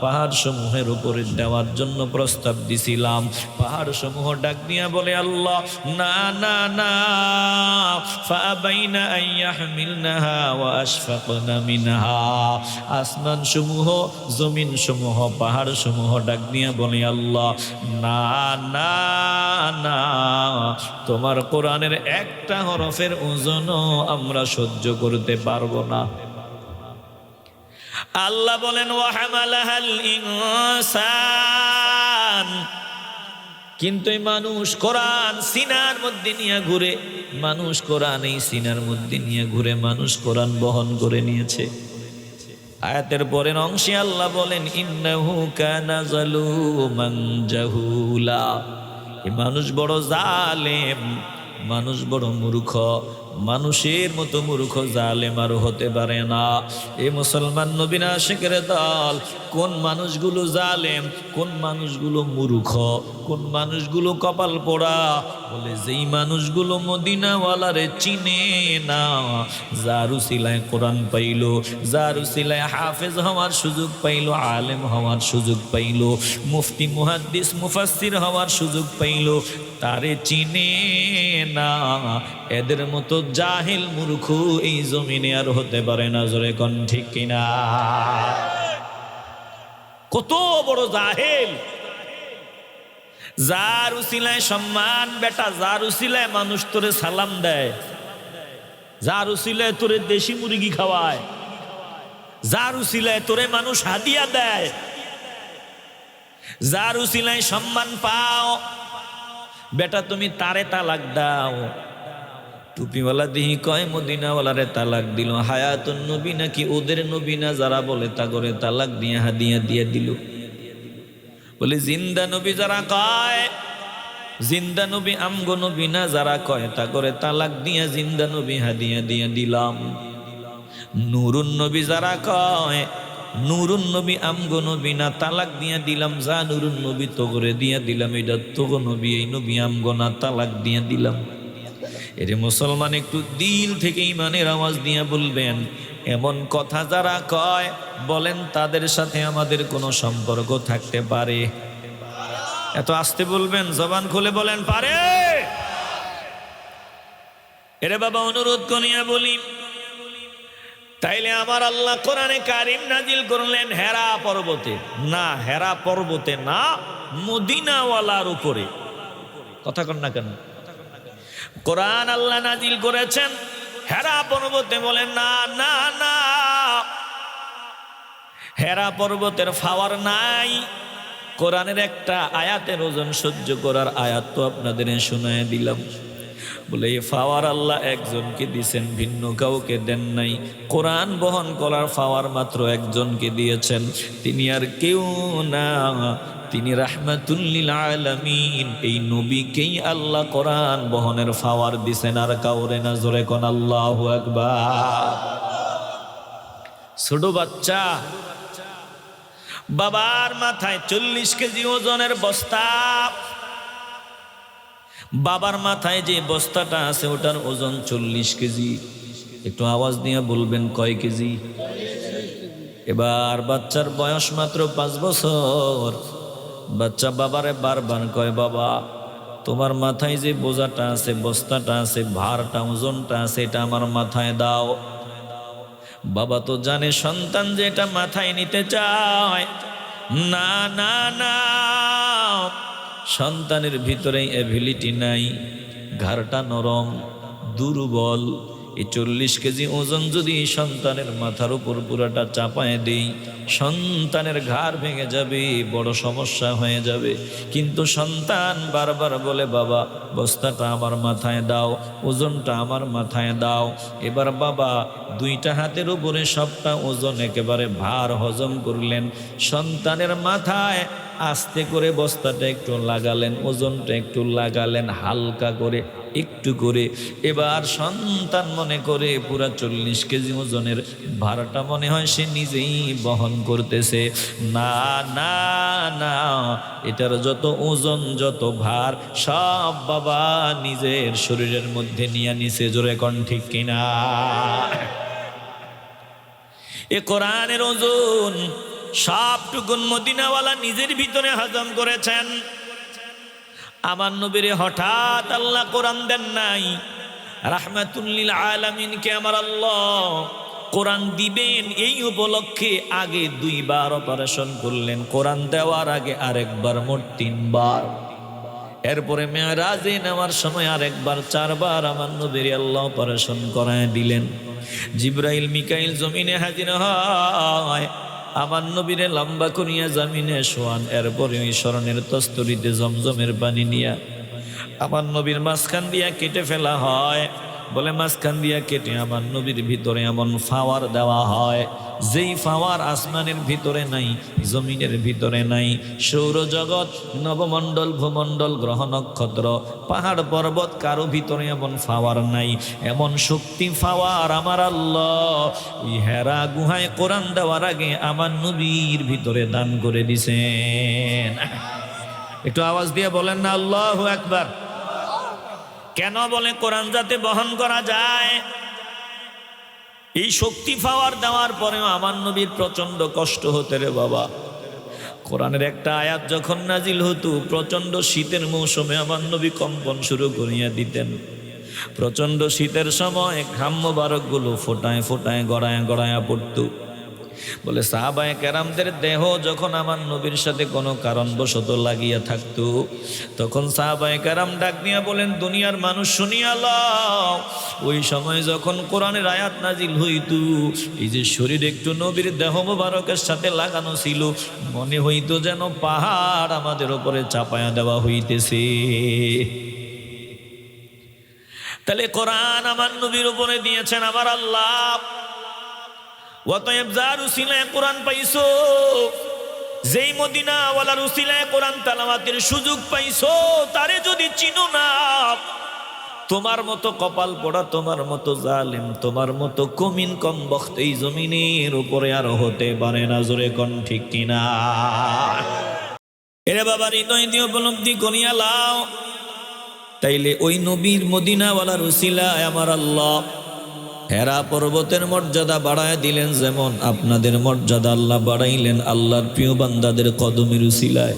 A: পাহাড় সমূহের উপরে দেওয়ার জন্য প্রস্তাব দিছিলাম, পাহাড় সমূহ ডাক দিয়া বলে আল্লাহ না না না, ফাআবাইনা আন ইয়াহমিলনাহা ওয়া আশফাকনা মিনহা। আসমান সমূহ, জমিন সমূহ, পাহাড় সমূহ ডাক দিয়া বলে আল্লাহ না না না, তোমার কোরআনের একটা হরফের ওজনও আমরা সহ্য করতে পারবো না। আল্লাহ বলেন, ওয়া হামালাহাল ইনসান, কিন্তু এই মানুষ কোরআন সিনার মধ্যে নিয়ে ঘুরে, মানুষ কোরআন এই সিনার মধ্যে নিয়ে ঘুরে, মানুষ কোরআন বহন করে নিয়েছে। আয়াতের পরের অংশে আল্লাহ বলেন, ইন্নাহু কানা যালুমান জাহুলা, এই মানুষ বড় জালেম, মানুষ বড় মূর্খ, মানুষের মতো মূর্খ জালেম আর হতে পারে না। এই মুসলমান নবীন আশিকের দল, কোন মানুষগুলো জালেম, কোন মানুষগুলো মূর্খ, কোন মানুষগুলো কপাল পোড়া? বলে যেই মানুষগুলো মদিনাওয়ালারে চিনে না, যার উসিলায় কোরআন পাইল, যার উসিলায় হাফেজ হওয়ার সুযোগ পাইল, আলেম হওয়ার সুযোগ পাইল, মুফতি মুহাদ্দিস মুফাসসির হওয়ার সুযোগ পাইল, তারে চিনে না। এদের মতো জাহিল মূর্খ এই জমিনে আর হতে পারে না। জোরে কোন ঠিক কিনা? কত বড় জাহিল! যার উসিলায় সম্মান, বেটা, যার উসিলায় মানুষ তোরে সালাম দেয়, যার উসিলায় তোরে দেশি মুরগি খাওয়ায়, যার উসিলায় তোরে মানুষ হাদিয়া দেয়, যার উসিলায় সম্মান পাও, বেটা তুমি তারে তালাক দাও। টুপিওয়ালা দিহি কয় মদিনাওয়ালারে তালাক দিল। হায়াতুন নবী নাকি ওদের নবী না যারা বলে তা করে তালাক দিয়ে হাদিয়া দিয়ে দিল। বলে জিন্দা নবী যারা কয়, জিন্দা নবী আমগো নবী না যারা কয় তা করে তালাক দিয়ে জিন্দা নবী হাদিয়া দিয়ে দিলাম। নুরুন নবী যারা কয়, নুরুন নবী আমগো নবী না তালাক দিয়ে দিলাম। যা নুরুন নবী তো করে দিয়ে দিলাম, এটা তোগো নবী, এই নবী আমগো না তালাক দিয়ে দিলাম। এরে মুসলমান একটু দিল থেকে ইমানের আওয়াজ দিয়ে বলবেন, এমন কথা যারা কয় বলেন তাদের সাথে আমাদের কোনো সম্পর্ক থাকতে পারে? এত আস্তে বলবেন, জবান খুলে বলেন পারে? এরে বাবা অনুরোধ করিয়া বলি, তাইলে আমার আল্লাহ কোরআনে কারিম নাজিল করলেন হেরা পর্বতে, না হেরা পর্বতে না, মদিনাওয়ালার উপরে। কথা কন না কেন? কোরআন আল্লাহ নাজিল করেছেন হেরা পর্বতে, বলেন না না না, হেরা পর্বতের পাওয়ার নাই। কোরআনের একটা আয়াতের ওজন সহ্য করার আয়াত তো আপনাদের শোনায় দিলাম। বলে এই পাওয়ার আল্লাহ একজনকে দিয়েছেন, ভিন্ন কাউকে দেন নাই। কোরআন বহন করার পাওয়ার মাত্র একজনকে দিয়েছেন, তিনি আর কেউ না, তিনি রাহমাতুল লিল আলামিন। এই নবীকেই আল্লাহ কোরআন বহনের পাওয়ার দিয়েছেন, আর কাউরে না। জোরে কোন আল্লাহু আকবার। ছোট বাচ্চা বাবার মাথায় 40 কেজি ওজনের বস্তা, বাবার মাথায় যে বস্তাটা আছে ওটার ওজন 40 কেজি। একটু আওয়াজ দিয়ে বলবেন কয় কেজি? এবার বাচ্চার বয়স মাত্র 5 বছর। বাচ্চা বাবারে বারবার কয়, বাবা তোমার মাথায় যে বোঝাটা আছে, বস্তাটা আছে, ভারটা, ওজনটা আছে, এটা আমার মাথায় দাও। বাবা তো জানে সন্তান যে এটা মাথায় নিতে চায় না, না না, সন্তানের ভিতরে এবিলিটি নাই, ঘাড়টা নরম, দুর্বল। এই 40 কেজি ওজন যদি সন্তানের মাথার উপর পুরাটা চাপায় দেই, সন্তানের ঘাড় ভেঙে যাবে, বড় সমস্যা হয়ে যাবে। কিন্তু সন্তান বারবার বলে, বাবা বস্তাটা আমার মাথায় দাও, ওজনটা আমার মাথায় দাও। এবার বাবা 2টা হাতের উপরে সবটা ওজন একেবারে ভার হজম করলেন, সন্তানের মাথায় আস্তে করে বস্তাটা একটু লাগালেন, ওজনটা একটু লাগালেন, হালকা করে একটু করে। এবার সন্তান মনে করে পুরা 40 কেজি ওজনের ভারটা মনে হয় সে নিজেই বহন করতেছে। না না না, এটার যত ওজন যত ভার সব বাবা নিজের শরীরের মধ্যে নিয়ে নিছে। জোরে কোন ঠিক কিনা? এ কোরআনের ওজন সবটুকুন মদিনাওয়ালা নিজের ভিতরে হজম করেছেন। আমার নবীরে হঠাৎ আল্লাহ কোরআন দেন নাই। রাহমাতুল লিল আলামিনকে আমার আল্লাহ কোরআন দিবেন এই উপলক্ষে আগে 2 বার অপারেশন করলেন, কোরআন দেওয়ার আগে আরেকবার, মোট 3 বার। এরপরে মেরাজে নেওয়ার সময় আরেকবার, 4 বার আমার নবীরে আল্লাহ অপারেশন করায় দিলেন। জিবরাইল মিকাইল জমিনে হাজির হয়, আমার নবীরে লম্বা করিয়া জমিনে শোয়ান। এরপরে ওই স্মরণের তস্তরিতে জমজমের পানি নিয়া আমার নবীর মাঝখান দিয়া কেটে ফেলা হয়। বলে মাঝখান দিয়া কেটে আমার নবীর ভিতরে এমন ফাওয়ার দেওয়া হয়, যেই ফাওয়ার আসমানের ভিতরে নাই, জমিনের ভিতরে নাই। সৌরজগৎ, নবমণ্ডল, ভূমণ্ডল, গ্রহ নক্ষত্র, পাহাড় পর্বত কারো ভিতরে এমন ফাওয়ার নাই। এমন শক্তি ফাওয়ার আমার আল্লাহ ওই হেরা গুহায় কোরআন দেওয়ার আগে আমার নবীর ভিতরে দান করে দিছেন। একটু আওয়াজ দিয়ে বলেন না আল্লাহু আকবার। কেন? বলে কোরআন যাতে বহন করা যায়। এই শক্তি পাওয়ার দেওয়ার পরেও আমার নবীর প্রচন্ড কষ্ট হতে রে বাবা। কোরআনের একটা আয়াত যখন নাজিল হতো, প্রচন্ড শীতের মৌসুমে আমার নবী কম্পন শুরু করিয়া দিতেন। প্রচন্ড শীতের সময় ঘাম মোবারকগুলো ফোটায় ফোটায় গড়ায় গড়ায়া পড়ত। বলে সাহাবায়ে কেরামদের দেহ যখন আমার নবীর সাথে কোনো কারণবশত লাগিয়া থাকতো, তখন সাহাবায়ে কেরাম ডাক দিয়া বলেন, দুনিয়ার মানুষ শুনিয়া লও, ওই সময় যখন কোরআনের আয়াত নাজিল হইতো, এই যে শরীর একটু নবীর দেহ মোবারকের সাথে লাগানো ছিল, মনে হইতো যেন পাহাড় আমাদের উপরে চাপায়া দেওয়া হইতেছে। তাহলে কোরআন আমার নবীর উপরে দিয়েছেন আমার আল্লাহ। অতএব যার উসিলায় কোরআন পাইছো, যেই মদিনাওয়ালার উসিলায় কোরআন তেলাওয়াতের সুযোগ পাইছো, তারে যদি চিনো না, তোমার মতো কপাল পোড়া, তোমার মতো জালেম, তোমার মতো কমিন কম বখত এই জমিনের উপরে আর হতে পারে না। জোরে কোন ঠিক কিনা? এরে বাবা, হৃদয় দিয়ে উপলব্ধি করিয়া লাও। তাইলে ওই নবীর মদিনাওয়ালার উসিলায় আমার আল্লাহ হেরা পর্বতের মর্যাদা বাড়ায় দিলেন, যেমন আপনাদের মর্যাদা আল্লাহ বাড়াইলেন আল্লাহর প্রিয় বান্দাদের কদমের উসিলায়।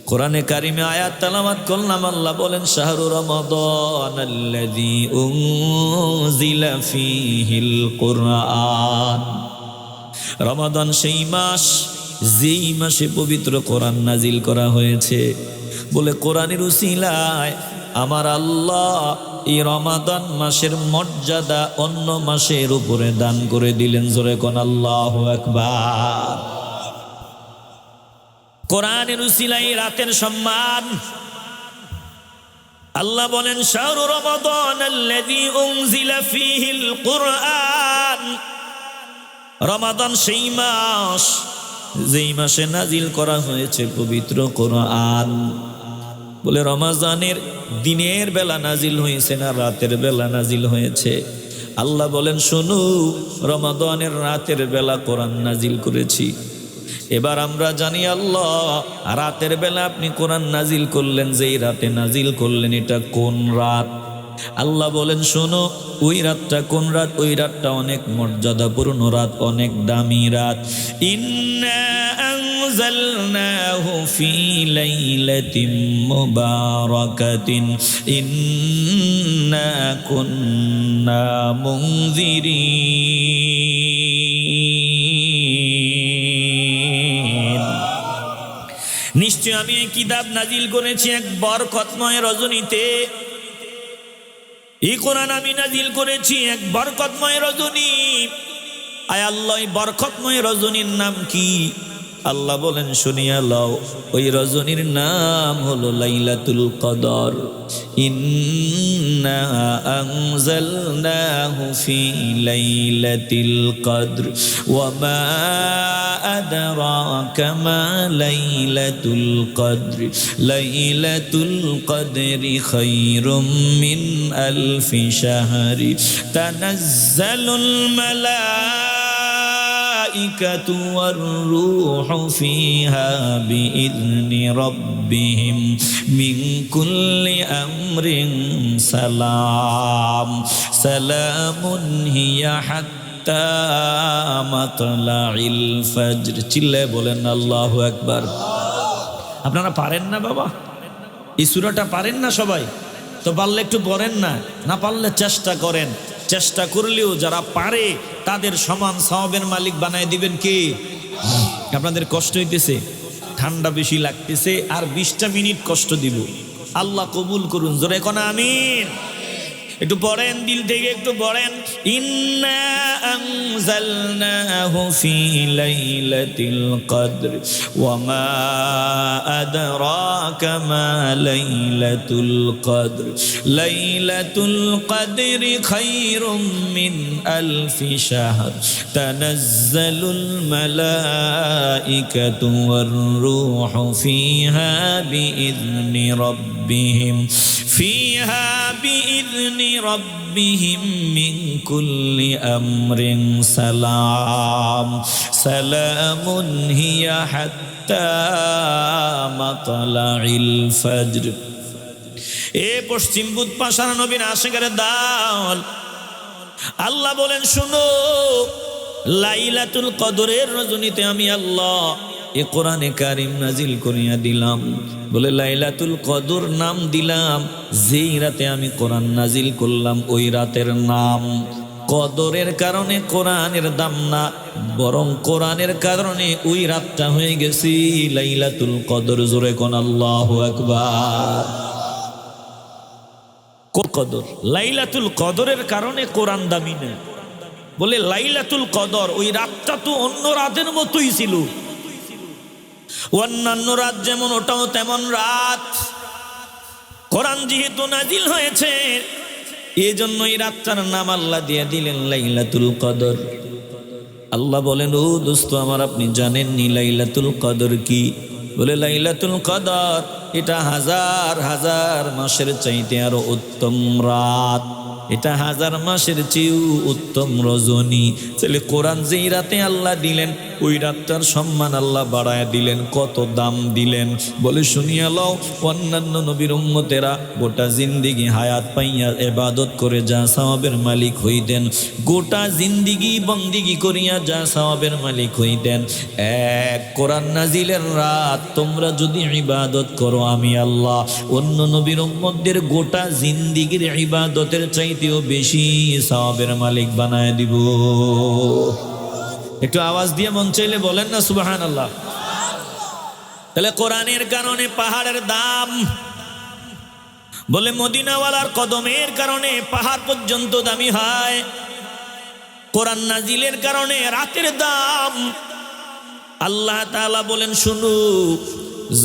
A: কোরআনে কারিমে আয়াত তেলাওয়াত করলাম, আল্লাহ বলেন, শাহরু রমাদানাল্লাযী উনজিলা ফীহিল কুরআন। রমাদান সেই মাস যেই মাসে পবিত্র কোরআন নাজিল করা হয়েছে। বলে কোরআনের উসিলায় আমার আল্লাহ এই রমাদান মাসের মর্যাদা অন্য মাসের উপরে দান করে দিলেন। জোরে কোন আল্লাহু আকবার। কোরআনের উসিলায় রাতের সম্মান। আল্লাহ বলেন, শাহরু রমাদানাল্লাযী উনজিলা ফীহিল কুরআন। রমাদান সেই মাস যেই মাসে নাজিল করা হয়েছে পবিত্র কোরআন। বলে রমাজানের দিনের বেলা নাজিল হয়েছে না রাতের বেলা নাজিল হয়েছে? আল্লাহ বলেন, শোনো, রমাদানের রাতের বেলা কোরআন নাজিল করেছি। এবার আমরা জানি আল্লাহ রাতের বেলা আপনি কোরআন নাজিল করলেন, যেই রাতে নাজিল করলেন এটা কোন রাত? আল্লাহ বলেন, শোনো, ওই রাতটা কোন রাত? ওই রাতটা অনেক মর্যাদাপূর্ণ রাত, অনেক দামি রাত। ইন্না আনজালনাহু ফি লাইলাতিন মুবারাকাতিন ইন্না কুন্না মুনজিরিন। নিশ্চয় আমি এই কিতাব নাজিল করেছি এক বরকতময় রজনীতে। এই কোরআন আমি নাজিল করেছি এক বরকতময় রজনী। আয় আল্লাহ, এই বরকতময় রজনীর নাম কি? আল্লাহ বলেন, শুনিয়া লও, ওই রজনীর নাম হলো লাইলাতুল কদর। ইন্না আনজালনাহু ফি লাইলাতিল কদর ওয়া মা আদরাকা মা লাইলাতুল কদর লাইলাতুল কদরি খায়রুম মিন আলফি শাহরি তানাজ্জালুল মালাইকাতু ওয়ার রূহু ফিহা বিইذনি রাব্বিহিম মিন কুল্লি আমরিন সালাম সালামুন হিয়া হাত্তা মাতলাইল ফজর। চিল্লায় বলেন আল্লাহু আকবার। আপনারা পারেন না বাবা? এই সূরাটা পারেন না সবাই? তো পারলে একটু পড়েন না, না পারলে চেষ্টা করেন। চেষ্টা করলেও যারা পারে তাদের সমান সওয়াবের মালিক বানায় দিবেন কে? আপনাদের কষ্ট হইতেছে, ঠান্ডা বেশি লাগতেছে, আর 20টা মিনিট কষ্ট দিব। আল্লাহ কবুল করুন। জোরে কোন আমিন। একটু পড়েন, দিল থেকে একটু পড়েন। ইন্না আনজালনাহু ফি লাইলাতিল কদর ওয়া মা আদরাকা মা লাইলাতুল কদর লাইলাতুল কদরি খায়রুম মিন আলফি শাহর তানাজ্জালুল মালাইকাতু ওয়ার রূহু ফিহা বিইذনি রাব্বিহিম ফিহা বিইذনি রাব্বিহিম মিন কুল্লি আমরিন সালাম সালামুন হিয়া হাত্তা মাতলাইল ফজর। এ পশ্চিম বুধ পাশার নবীর আশিকের দল, আল্লাহ বলেন, শুনো, লাইলাতুল কদরের রজনীতে আমি আল্লাহ এ কোরআনে কারিম নাজিল করিয়া দিলাম। বলে লাইলাতুল কদর নাম দিলাম যেই রাতে আমি কোরআন নাজিল করলাম, ওই রাতের নাম। কদরের কারণে কোরআনের দাম না, বরং কোরআনের কারণে ওই রাতটা হয়ে গেছে লাইলাতুল কদর। জোরে কোন আল্লাহু আকবার। কদর, লাইলাতুল কদরের কারণে কোরআন দামি না। বলে লাইলাতুল কদর ওই রাতটা তো অন্য রাতের মতোই ছিল, অন্যান্য রাত যেমন ওটাও তেমন রাত। কোরআন যেহেতু নাজিল হয়েছে এই জন্য এই রাতটার নাম আল্লাহ দিয়ে দিলেন লাইলাতুল কদর। আল্লাহ বলেন, ও দোস্ত আমার, আপনি জানেননি লাইলাতুল কদর কি? বলে লাইলাতুল কদর এটা হাজার হাজার মাসের চাইতে আরো উত্তম রাত, এটা হাজার মাসের চেয়েও উত্তম রজনী। তাহলে কোরআন যেই রাতে আল্লাহ দিলেন ওই রাতটার সম্মান আল্লাহ বাড়ায় দিলেন, কত দাম দিলেন। বলে শুনিয়া লও, অন্যান্য নবীর উম্মতেরা গোটা জিন্দিগি হায়াত পাইয়া ইবাদত করে যা সওয়াবের মালিক হইতেন, গোটা জিন্দিগি বন্দিগি করিয়া যা সওয়াবের মালিক হইতেন, এক কোরআন নাজিলের রাত তোমরা যদি ইবাদত করো আমি আল্লাহ অন্য নবীর উম্মতদের গোটা জিন্দিগির ইবাদতের চাইতেও বেশি সওয়াবের মালিক বানায় দিব। একটু আওয়াজ দিয়ে মন চাইলে বলেন না সুবহানাল্লাহ। তাহলে কোরআনের কারণে পাহাড়ের দাম। বলে মদিনাওয়ালার কদমের কারণে পাহাড় পর্যন্ত দামি হয়। কোরআন নাজিলের কারণে রাতের দাম। আল্লাহ তাআলা বলেন, শুনো,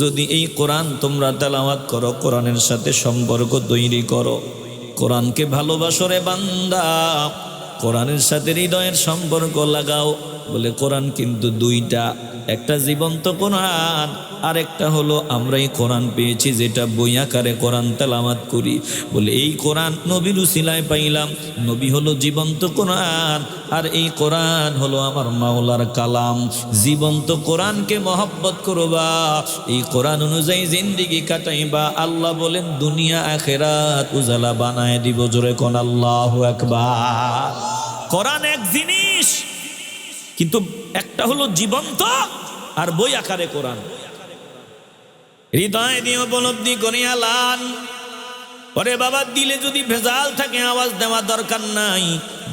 A: যদি এই কোরআন তোমরা তেলাওয়াত করো, কোরআনের সাথে সম্পর্ক তৈরি করো, কোরআনকে ভালোবাসো রে বান্দা, কোরআনের সাথে হৃদয়ের সম্পর্ক লাগাও। বলে কোরআন কিন্তু দুইটা, একটা জীবন্ত কোরআন আর একটা হলো আমরা এই কোরআন পেয়েছি যেটা বই আকারে কোরআন তেলাওয়াত করি। বলে এই কোরআন নবীর উসিলায় পাইলাম, নবী হলো জীবন্ত কোরআন আর এই কোরআন হলো আমার মাওলার কালাম। জীবন্ত কোরআনকে মহব্বত করবা, এই কোরআন অনুযায়ী জিন্দেগি কাটাইবা, আল্লাহ বলেন দুনিয়া আখিরাত উজালা বানায় দিব। জোরে কোন আল্লাহু আকবার। কোরআন এক জিনিস, কিন্তু একটা হলো জীবন্ত আর বই আকারে কোরআন। হৃদয় দিয়ে উপলব্ধি করিয়া লান। ওরে বাবা, দিলে যদি ভেজাল থাকে আওয়াজ দেওয়া দরকার নাই,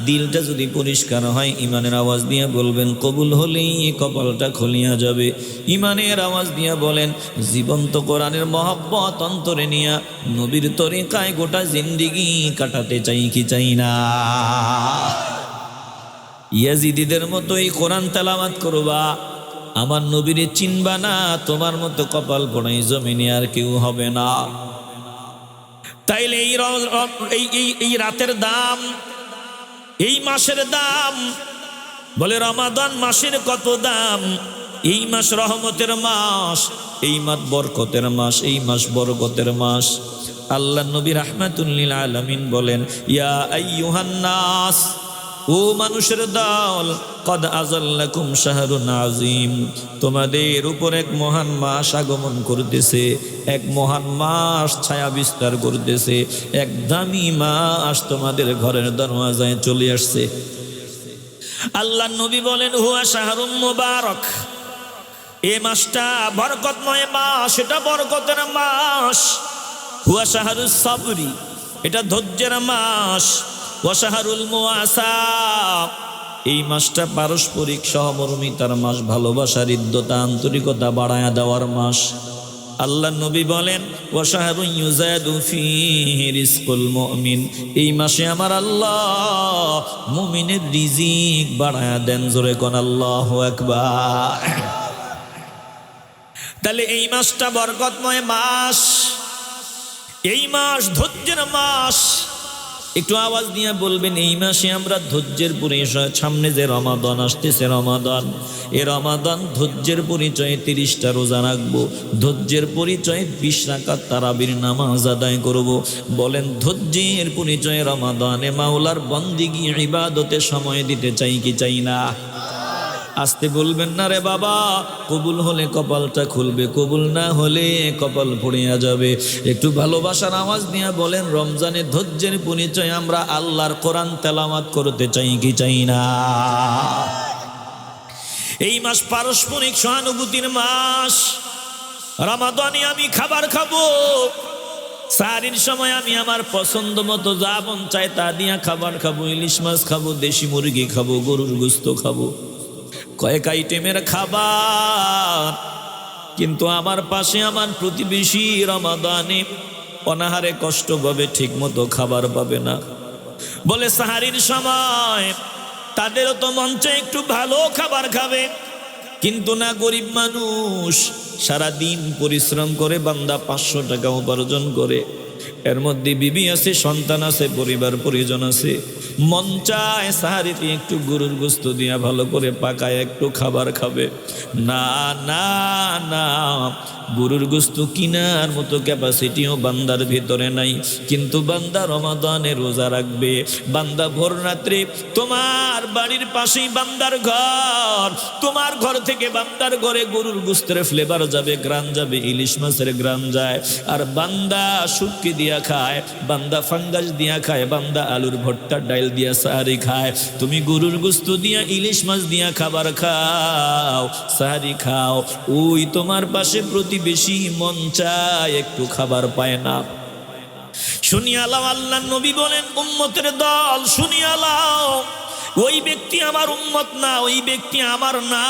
A: দিলটা যদি পরিষ্কার হয় ইমানের আওয়াজ দিয়ে বলবেন, কবুল হলেই কপালটা খুলিয়া যাবে। ইমানের আওয়াজ দিয়ে বলেন, জীবন্ত কোরআনের মহব্বত অন্তরে নিয়া নবীর তরিকায় গোটা জিন্দেগি কাটাতে চাই কি চাই না? ইয়াজিদিদের মতো এই কোরআন তেলাওয়াত করবা, আমার নবীরে চিনবা না, তোমার মতো কপাল পোড়াই জমিনে আর কেউ হবে না। তাইলে এই রাতের দাম, এই মাসের দাম। বলে রমাদান মাসের কত দাম। এই মাস রহমতের মাস, এই মাস বরকতের মাস, এই মাস বরকতের মাস। আল্লাহ নবী রাহমাতুল লিল আলামিন বলেন, ইয়া আইয়ুহান নাস, ও মানুষের দল, কদ আযাল্লাকুম শাহরুন আযীম, তোমাদের উপর এক মহান মাস আগমন করতেছে, এক মহান মাস ছায়া বিস্তার করতেছে, এক দামি মাস তোমাদের ঘরের দরওয়াজায় চলে আসছে। আল্লাহ নবী বলেন, হুয়া শাহরুম মুবারক, এই মাসটা বরকতময় মাস, এটা বরকতের মাস। হুয়া শাহরুস সাবরি, এটা ধৈর্যের মাস। ওয়াশাহরুল মুআসা, এই মাসটা পারস্পরিক সহমর্মিতার মাস, ভালোবাসার হৃদ্যতা আন্তরিকতা বাড়ায়া দেওয়ার মাস। আল্লাহ নবী বলেন, ওয়াশাহরুন ইউজাদু ফীহি রিজকুল মুমিন, এই মাসে আমার আল্লাহ মুমিনের রিজিক বাড়ায়া দেন। জোরে কোন আল্লাহু আকবার। তাহলে এই মাসটা বরকতময় মাস, এই মাস ধৈর্যের মাস। একটু আওয়াজ দিয়ে বলবেন, এই মাসে আমরা ধৈর্যের পরিচয়। সামনে যে রমাদান আসতেছে, রমাদান, এ রমাদান ধৈর্যের পরিচয়ে 30টা রোজা রাখবো, ধৈর্যের পরিচয়ে 20 রাকাত তারাবির নামাজ আদায় করব। বলেন, ধৈর্যের পরিচয়ে রমাদানে মাওলার বন্দিগি ইবাদতে সময় দিতে চাই কি চাই না? আসতে বলবেন না রে বাবা, কবুল হলে কপালটা খুলবে, কবুল না হলে কপাল পড়িয়া যাবে। একটু ভালোবাসার আওয়াজ দিয়ে বলেন, রমজানে ধৈর্যের পরিচয় আমরা আল্লাহর কোরআন তেলাওয়াত করতে চাই কি চাই না? এই মাস পারস্পরিক সহানুভূতির মাস। রমাদানে আমি খাবার খাবো, সাহারির সময় আমি আমার পছন্দ মতো যা মন চায় তা দিয়া খাবার খাবো, ইলিশ মাছ খাবো, দেশি মুরগি খাবো, গরুর গোস্ত খাবো, কয়েক আইটেমের খাবার। কিন্তু আমার পাশে আমার প্রতিবেশী রমাদানে অনাহারে কষ্ট পাবে, ঠিক মতো খাবার পাবে না। বলে সাহারির সময় তাদেরও তো মন চায় একটু ভালো খাবার খাবে, কিন্তু না, গরিব মানুষ সারাদিন পরিশ্রম করে বান্দা 500 টাকা উপার্জন করে, এর মধ্যে বিবি আছে, সন্তান আছে, পরিবার পরিজন আছে, মন চায় সাহারিতে একটু গরুর গোস্ত দিয়া ভালো করে পাকায় একটু খাবার খাবে। না না না, গরুর গোস্ত কিনার মতো ক্যাপাসিটিও বান্দার ভিতরে নাই। কিন্তু বান্দা রমাদানে রোজা রাখবে, বান্দা ভোর রাত্রে তোমার বাড়ির পাশেই বান্দার ঘর, তোমার ঘর থেকে বান্দার ঘরে গরুর গোস্তের ফ্লেভার যাবে, গ্রাম যাবে, ইলিশ মাছের গ্রাম যায়, আর বান্দা শুটকি দিয়া খায়, বান্দা ফাঙ্গাস দিয়া খায়, বান্দা আলুর ভর্তা ডাইল দিয়া সাহারি খায়। তুমি গরুর গোস্ত দিয়া ইলিশ মাছ দিয়া খাবার খাও, সাহারি খাও, ওই তোমার পাশে প্রতিবেশী মন চায় একটু খাবার পায় না। শুনিয়া লাও, আল্লাহর নবী বলেন, উম্মতের দল শুনিয়া লাও, ওই ব্যক্তি আমার উম্মত না, ওই ব্যক্তি আমার না,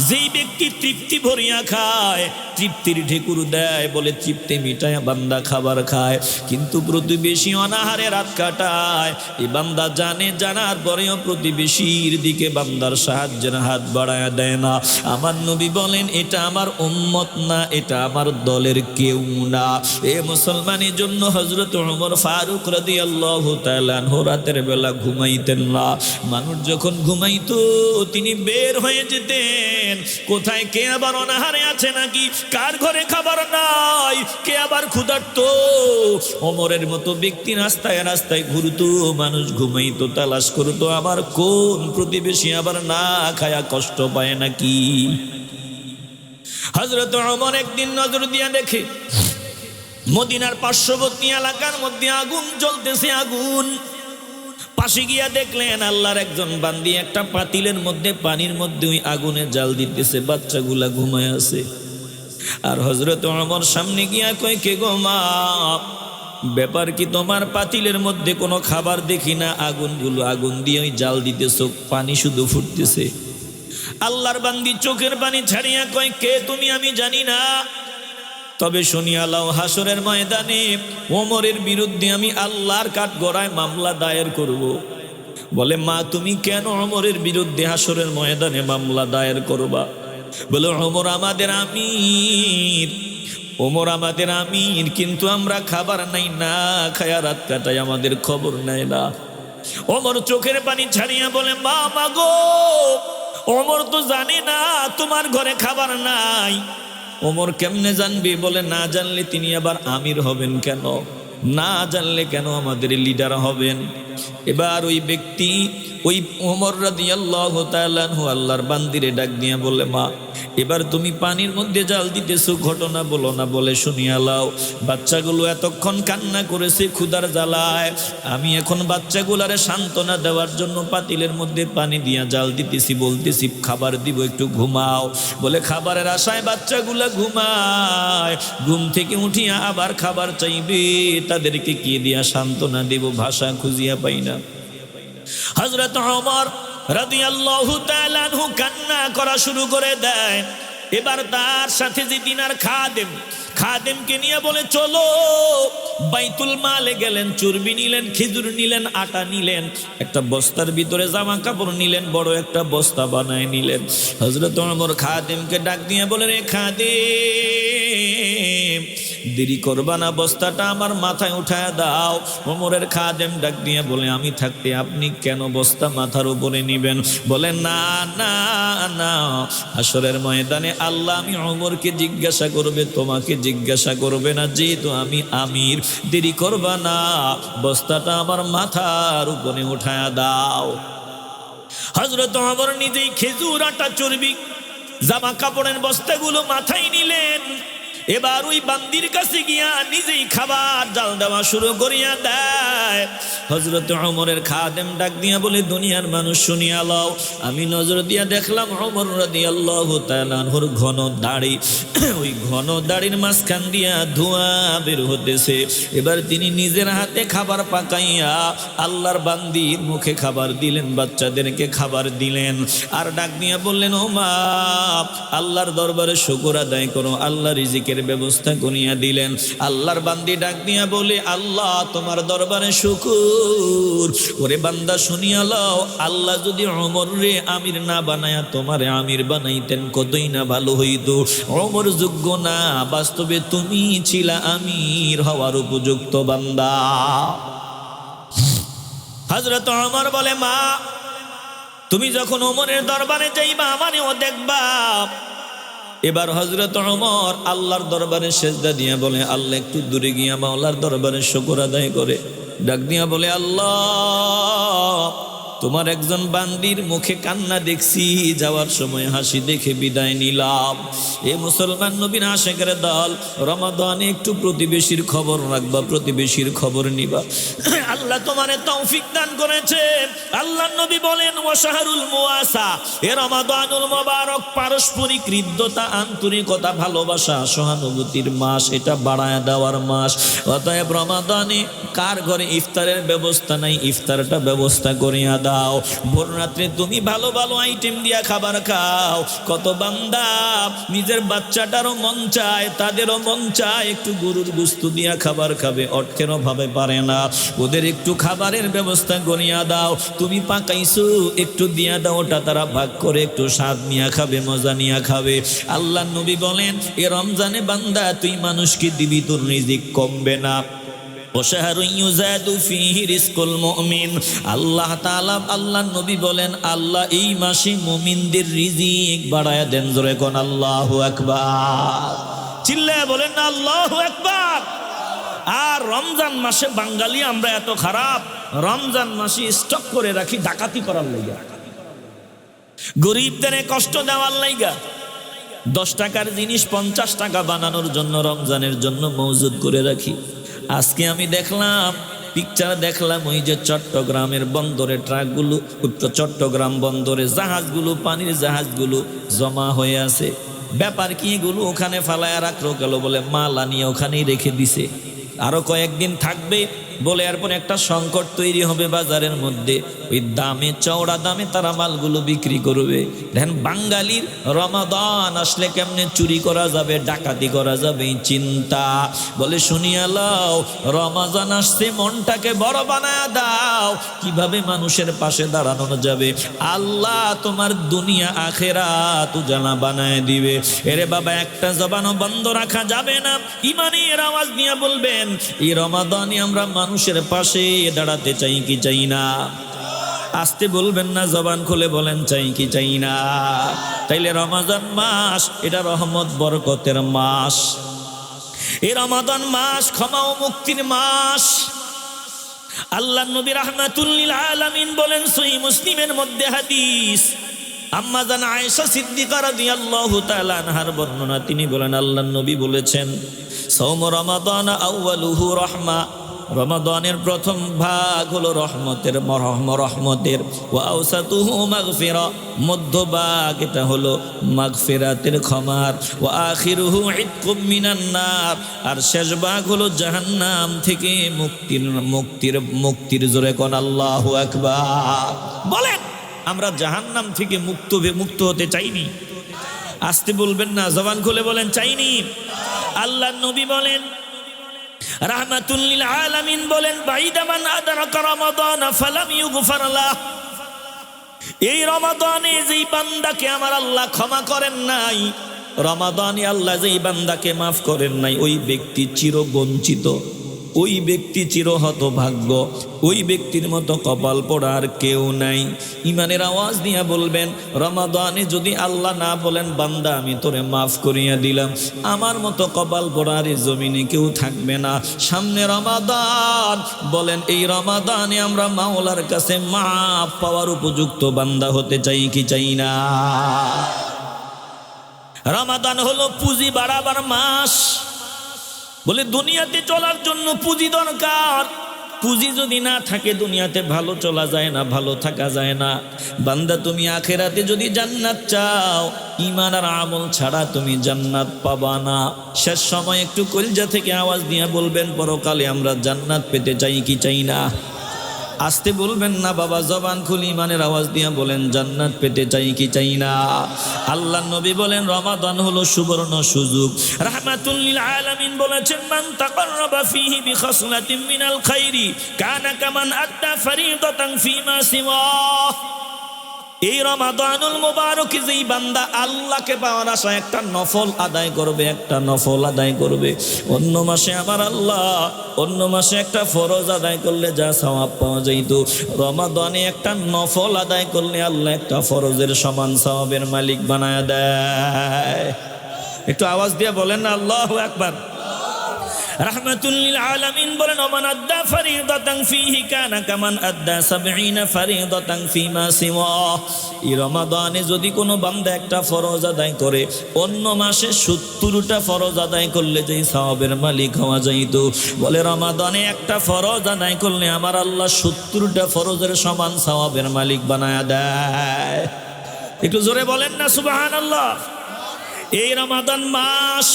A: যেই ব্যক্তি তৃপ্তি ভরিয়া খায়, তৃপ্তির ঢেকুর দেয়, বলে তৃপ্তি মিটায় বান্দা খাবার খায়, কিন্তু প্রতিবেশী অনাহারে রাত কাটায়। এই বান্দা জানে, জানার পরেও প্রতিবেশীর দিকে বান্দার সাহায্যের হাত বাড়ায় দেয় না। আমার নবী বলেন, এটা আমার উম্মত না, এটা আমার দলের কেউ না। এ মুসলমানের জন্য হযরত ওমর ফারুক রাদিয়াল্লাহু তাআলা আনহু রাতের বেলা ঘুমাইতেন না। মানুষ যখন ঘুমাইতো তিনি বের হয়ে যেতেন, কোথায় কে আবার অনাহারে আছে নাকি, কার ঘরে খাবার নাই, কে আবার ক্ষুধার্ত। ওমরের মতো ব্যক্তি রাস্তায় রাস্তায় ঘুরতো, মানুষ ঘুমাইতো, তালাশ করতো আমার কোন প্রতিবেশী আবার না খায়া কষ্ট পায় নাকি। হযরত ওমর একদিন নজর দিয়া দেখে মদিনার পার্শ্ববর্তী এলাকার মধ্যে আগুন জ্বলতেছে, আগুন। পাশে গিয়া দেখলেন আল্লাহর একজন বান্দি একটা পাতিলের মধ্যে পানির মধ্যে ওই আগুনে জাল দিতেছে, বাচ্চাগুলা ঘুমায় আছে। আর হযরত ওমর সামনে গিয়া কয়, কে গো মা, ব্যাপার কি, তোমার পাতিলের মধ্যে কোনো খাবার দেখি না, আগুনগুলো আগুন দিয়ে ওই জাল দিতেছো, পানি শুধু ফুটতেছে। আল্লাহর বান্দি চোখের পানি ছাড়িয়া কয়, কে তুমি? আমি জানি না, তবে শুনিয়া লাও, হাসরের ময়দানে ওমরের বিরুদ্ধে আমি আল্লাহর কাঠগড়ায় মামলা দায়ের করব। বলে, মা তুমি কেন ওমরের বিরুদ্ধে হাসরের ময়দানে মামলা দায়ের করবা? বলে, ওমর আমাদের আমির, ওমর আমাদের আমির, কিন্তু আমরা খাবার নাই, না খায়া রাত কাটাই, আমাদের খবর নেয় না। ওমর চোখের পানি ছাড়িয়া বলে, মা মাগো, ওমর তো জানে না তোমার ঘরে খাবার নাই। ওমর কেমনে জানবে? বলে, না জানলে তিনি আবার আমির হবেন কেন? না জানলে কেন আমাদের লিডার হবেন? এবার ওই ব্যক্তি, ওই ওমর রাদিয়াল্লাহু তাআলা আনহু আল্লাহর বান্দিরে ডাক দিয়া বলে, মা এবার তুমি পানির মধ্যে জাল দিতেছো, ঘটনা বলো না। বলে, শুনিয়া লাও, বাচ্চাগুলো এতক্ষণ কান্না করেছে ক্ষুধার জ্বালায়, আমি এখন বাচ্চাগুলারে সান্ত্বনা দেওয়ার জন্য পাতিলের মধ্যে পানি দিয়া জাল দিতেছি, বলতেছি খাবার দিব, একটু ঘুমাও। বলে, খাবারের আশায় বাচ্চাগুলা ঘুমায়, ঘুম থেকে উঠিয়া আবার খাবার চাইবে, তাদেরকে কি দিয়া সান্ত্বনা দেব, ভাষা খুঁজিয়া পাই না। হযরত ওমর রাদিয়াল্লাহু তাআলা আনহু কান্না করা শুরু করে দেয়। এবার তার সাথে যে দিনার খাদেমকে নিয়ে বলে, চলো বাইতুল মালে গেলেন, চর্বি নিলেন, খেজুর নিলেন, আটা নিলেন, একটা বস্তার ভিতরে জামা কাপড় নিলেন, বড় একটা বস্তা বানায় নিলেন। হযরত ওমর খাদেমকে ডাক দিয়ে বলে, রে খাদেম, দেরি করবা না, বস্তাটা আমার মাথায় উঠায় দাও। ওমরের খাদেম ডাক দিয়ে বলে, আমি থাকতে আপনি কেন বস্তা মাথার উপরে নিবেন? বলে, না না না, হাসরের ময়দানে আল্লাহ আমি ওমরকে জিজ্ঞাসা করবে, তোমাকে জিজ্ঞাসা করবে না, যেহেতু আমি আমির। দেরি করবা না, বস্তাটা আমার মাথার উপরে উঠায় দাও। হযরত ওমর নিজেই খেজুর, আটা, চর্বি, জামা কাপড়ের বস্তাগুলো মাথায় নিলেন, এবার ওই বান্দির কাছে গিয়া নিজেই খাবার জাল দেওয়া শুরু করিয়া দেয়। হযরত ওমরের খাদেম ডাক দিয়া বলে, দুনিয়ার মানুষ শুনিয়া লও, আমি নজর দিয়া দেখলাম ওমর রাদিয়াল্লাহু তাআলা আনহুর ঘন দাড়ি, ওই ঘন দাড়ির মাঝখান দিয়া ধোঁয়া বের হতেছে। এবার তিনি নিজের হাতে খাবার পাকাইয়া আল্লাহর বান্দির মুখে খাবার দিলেন, বাচ্চাদেরকে খাবার দিলেন, আর ডাক দিয়া বললেন, ও মা, আল্লাহর দরবারে শুকর আদায় করো, আল্লাহ রিজিকের ব্যবস্থা করিয়া দিলেন। আল্লাহর বান্দি ডাক দিয়া বলে, আল্লাহ তোমার দরবারে শুকর। ওরে বান্দা শুনিয়া লও, আল্লাহ যদি ওমর রে আমির না বানায়া তোমারে আমির বানাইতেন কতই না ভালো হইতো। ওমর যোগ্য না, বাস্তবে তুমি ছিলা আমির হওয়ার উপযুক্ত বান্দা। হযরত ওমর বলে, মা তুমি যখন ওমরের দরবারে যাইবা আমারেও দেখবা। এবার হযরত ওমর আল্লাহর দরবারে সেজদা দিয়া বলে, আল্লাহ একটু দূরে গিয়া মাওলার দরবারে শুকর আদায় করে ডাক দিয়া বলে, আল্লাহ তোমার একজন বান্দির মুখে কান্না দেখছি, যাওয়ার সময় হাসি দেখে বিদায় নিলাম। এ মুসলমান নবীর আশিকের দল, রমাদানে একটু প্রতিবেশীর খবর রাখবা, প্রতিবেশীর খবর নিবা। আল্লাহ তোমারে তৌফিক দান করেছেন। আল্লাহ নবী বলেন, ওয়াশাহরুল মুওয়াসা, এ রমাদানুল মুবারক পারস্পরিক হৃদ্যতা, আন্তরিকতা, ভালোবাসা, সহানুভূতির মাস, এটা বাড়ায় দেওয়ার মাস। অতএব রমাদানে কার ঘরে ইফতারের ব্যবস্থা নাই, ইফতারটা ব্যবস্থা করিয়া দাও। ভোর রাত্রে তুমি ভালো ভালো আইটেম দিয়া খাবার খাও। কত বান্দা নিজের বাচ্চাটারও মন চায়, তাদেরও মন চায় একটু গরুর গোশত দিয়া খাবার খাবে, অর্থের অভাবে পারে না, ওদের একটু খাবারের ব্যবস্থা করিয়া দাও। তুমি পাকাইছো একটু দিয়া দাও, ওটা তারা ভাগ করে একটু স্বাদ নিয়া খাবে, মজা নিয়া খাবে। আল্লাহ নবী বলেন, এ রমজানে বান্দা তুই মানুষকে দিবি, তোর রিজিক কমবে না। আল্লাহ তাআলা, আল্লাহ নবী বলেন, আল্লাহ এই মাসে মুমিনদের রিজিক বাড়ায়া দেন। জোরে কোন আল্লাহু আকবার, চিল্লায়া বলেন না আল্লাহু আকবার। আর রমজান মাসে বাঙালি আমরা এত খারাপ, রমজান মাসে স্টক করে রাখি ডাকাতি করার লাইগা, গরিবদের কষ্ট দেওয়ার লাইগা। 10 টাকার জিনিস 50 টাকা বানানোর জন্য রমজানের জন্য মজুদ করে রাখি। আজকে আমি দেখলাম, পিকচার দেখলাম, ওই যে চট্টগ্রামের বন্দরে ট্রাকগুলো, চট্টগ্রাম বন্দরে জাহাজগুলো, পানির জাহাজগুলো জমা হয়ে আছে। ব্যাপার কি, এগুলো ওখানে ফালায়া রাখলো গেল বলে, মাল আনিয়ে ওখানেই রেখে দিছে, আরো কয়েকদিন থাকবে বলে। এরপর একটা সংকট তৈরি হবে বাজারের মধ্যে, ওই দামে, চওড়া দামে তারা মালগুলো বিক্রি করবে। দেখেন বাঙালির রমাদান আসলে কেমনে চুরি করা যাবে, ডাকাতি করা যাবে এই চিন্তা। বলে শুনিয়া লও, রমাদান আসছে, মনটাকে বড় বানায়া দাও, কিভাবে মানুষের পাশে দাঁড়ানো যাবে। আল্লাহ তোমার দুনিয়া আখেরাত উজালা বানায় দিবে। এরে বাবা, একটা জবানও বন্ধ রাখা যাবে না। ইমানের আওয়াজ নিয়ে বলবেন, এই রমাদানে আমরা মানুষের পাশে দাঁড়াতে চাই কি চাই না? আসতে বলবেন না, জবান খুলে বলেন, চাই কি চাই না? তাইলে রমাদান মাস এটা রহমত বরকতের মাস। এই রমাদান মাস ক্ষমা ও মুক্তির মাস। আল্লাহ নবী রাহমাতুল লিল আলামিন বলেন, সহিহ মুসলিমের মধ্যে হাদিস, আম্মা জান আয়েশা সিদ্দিকা রাদিয়াল্লাহু তাআলা আনহার বর্ণনা, তিনি বলেন, আল্লাহ নবী বলেছেন, সাওম রমাদান আউয়ালুহু রাহমা, রমাদানের প্রথম ভাগ হলো রহমতের, রহমতের। ওয়া আওসাতুহু মাগফিরা, মধ্যভাগ এটা হলো মাগফিরাতের, ক্ষমার। ওয়া আখিরুহু ইতকুম মিনান নার, আর শেষ ভাগ হলো জাহান্নাম থেকে মুক্তির। জোরে কোন আল্লাহু আকবার। বলেন, আমরা জাহান্নাম থেকে মুক্ত হতে চাইনি? আসতে বলবেন না, জবান খুলে বলেন, চাইনি। আল্লাহ নবী বলেন, রাহমাতুল লিল আলামিন বলেন, বাইদা মান আদরাকা রমাদান ফালাম ইউগফার লাহ, এই রমাদানে যেই বান্দাকে আমার আল্লাহ ক্ষমা করেন নাই, রমাদানে আল্লাহ যেই বান্দাকে মাফ করেন নাই, ওই ব্যক্তি চিরবঞ্চিত, ওই ব্যক্তি চির হতভাগ্য, ওই ব্যক্তির মতো কপাল পোড়া আর কেউ নাই। ইমানের আওয়াজ নিয়ে বলবেন, রমাদানে যদি আল্লাহ না বলেন, বান্দা আমি তোরে মাফ করিয়া দিলাম, আমার মতো কপাল পোড়ার এই জমিনে কেউ থাকবে না। সামনে রমাদান, বলেন এই রমাদানে আমরা মাওলার কাছে মাফ পাওয়ার উপযুক্ত বান্দা হতে চাই কি চাই না? রমাদান হলো পুঁজি বাড়াবার মাস। বলে দুনিয়াতে চলার জন্য পুঁজি দরকার। পুঁজি যদি না থাকে দুনিয়াতে ভালো চলা যায় না, ভালো থাকা যায় না। বান্দা তুমি আখেরাতে যদি জান্নাত চাও, ঈমান আর আমল ছাড়া তুমি জান্নাত পাবা না। শেষ সময় একটু কলজা থেকে আওয়াজ দিয়ে বলবেন, পরকালে আমরা জান্নাত পেতে চাই কি চাই না? আসতে বলবেন না বাবা, জবান খুলি ইমানের আওয়াজ দিয়ে বলেন, জান্নাত পেতে চাই কি চাই না? আল্লাহ নবী বলেন রমাদান হলো সুবর্ণ সুযোগ। রাহমাতুল লিল আলামিন বলেছেন, মান তাকাররাবা ফীহি বিখাসলাতিন মিনাল খাইরি কানা কামান আদ্দা ফরিদাতান ফীমা সিওয়া। এই রমাদানুল মুবারক যেই বান্দা আল্লাহকে পাওয়ার আশায় একটা নফল আদায় করবে, একটা নফল আদায় করবে। অন্য মাসে আমার আল্লাহ, অন্য মাসে একটা ফরজ আদায় করলে যা সওয়াব পাওয়া যাইত, রমাদানে একটা নফল আদায় করলে আল্লাহ একটা ফরজের সমান সওয়াবের মালিক বানায় দেয়। একটু আওয়াজ দিয়ে বলেন না আল্লাহু আকবার। রাহমাতুল লিল আলামিন বলেন, ওমান আদ্দা ফরিদাতান ফীহি কানা কামান আদ্দা ৭০ ফরিদাতান ফীমা সিওয়া। এই রমাদানে যদি কোনো বান্দা একটা ফরজ আদায় করে, অন্য মাসে ৭০টা ফরজ আদায় করলে যেই সওয়াবের মালিক হওয়া যাইত, বলে রমাদানে একটা ফরজ আদায় করলে আমার আল্লাহ ৭০টা ফরজের সমান সওয়াবের মালিক বানায়া দেয়। একটু জোরে বলেন না সুবহানাল্লাহ। এই রমাদান মাস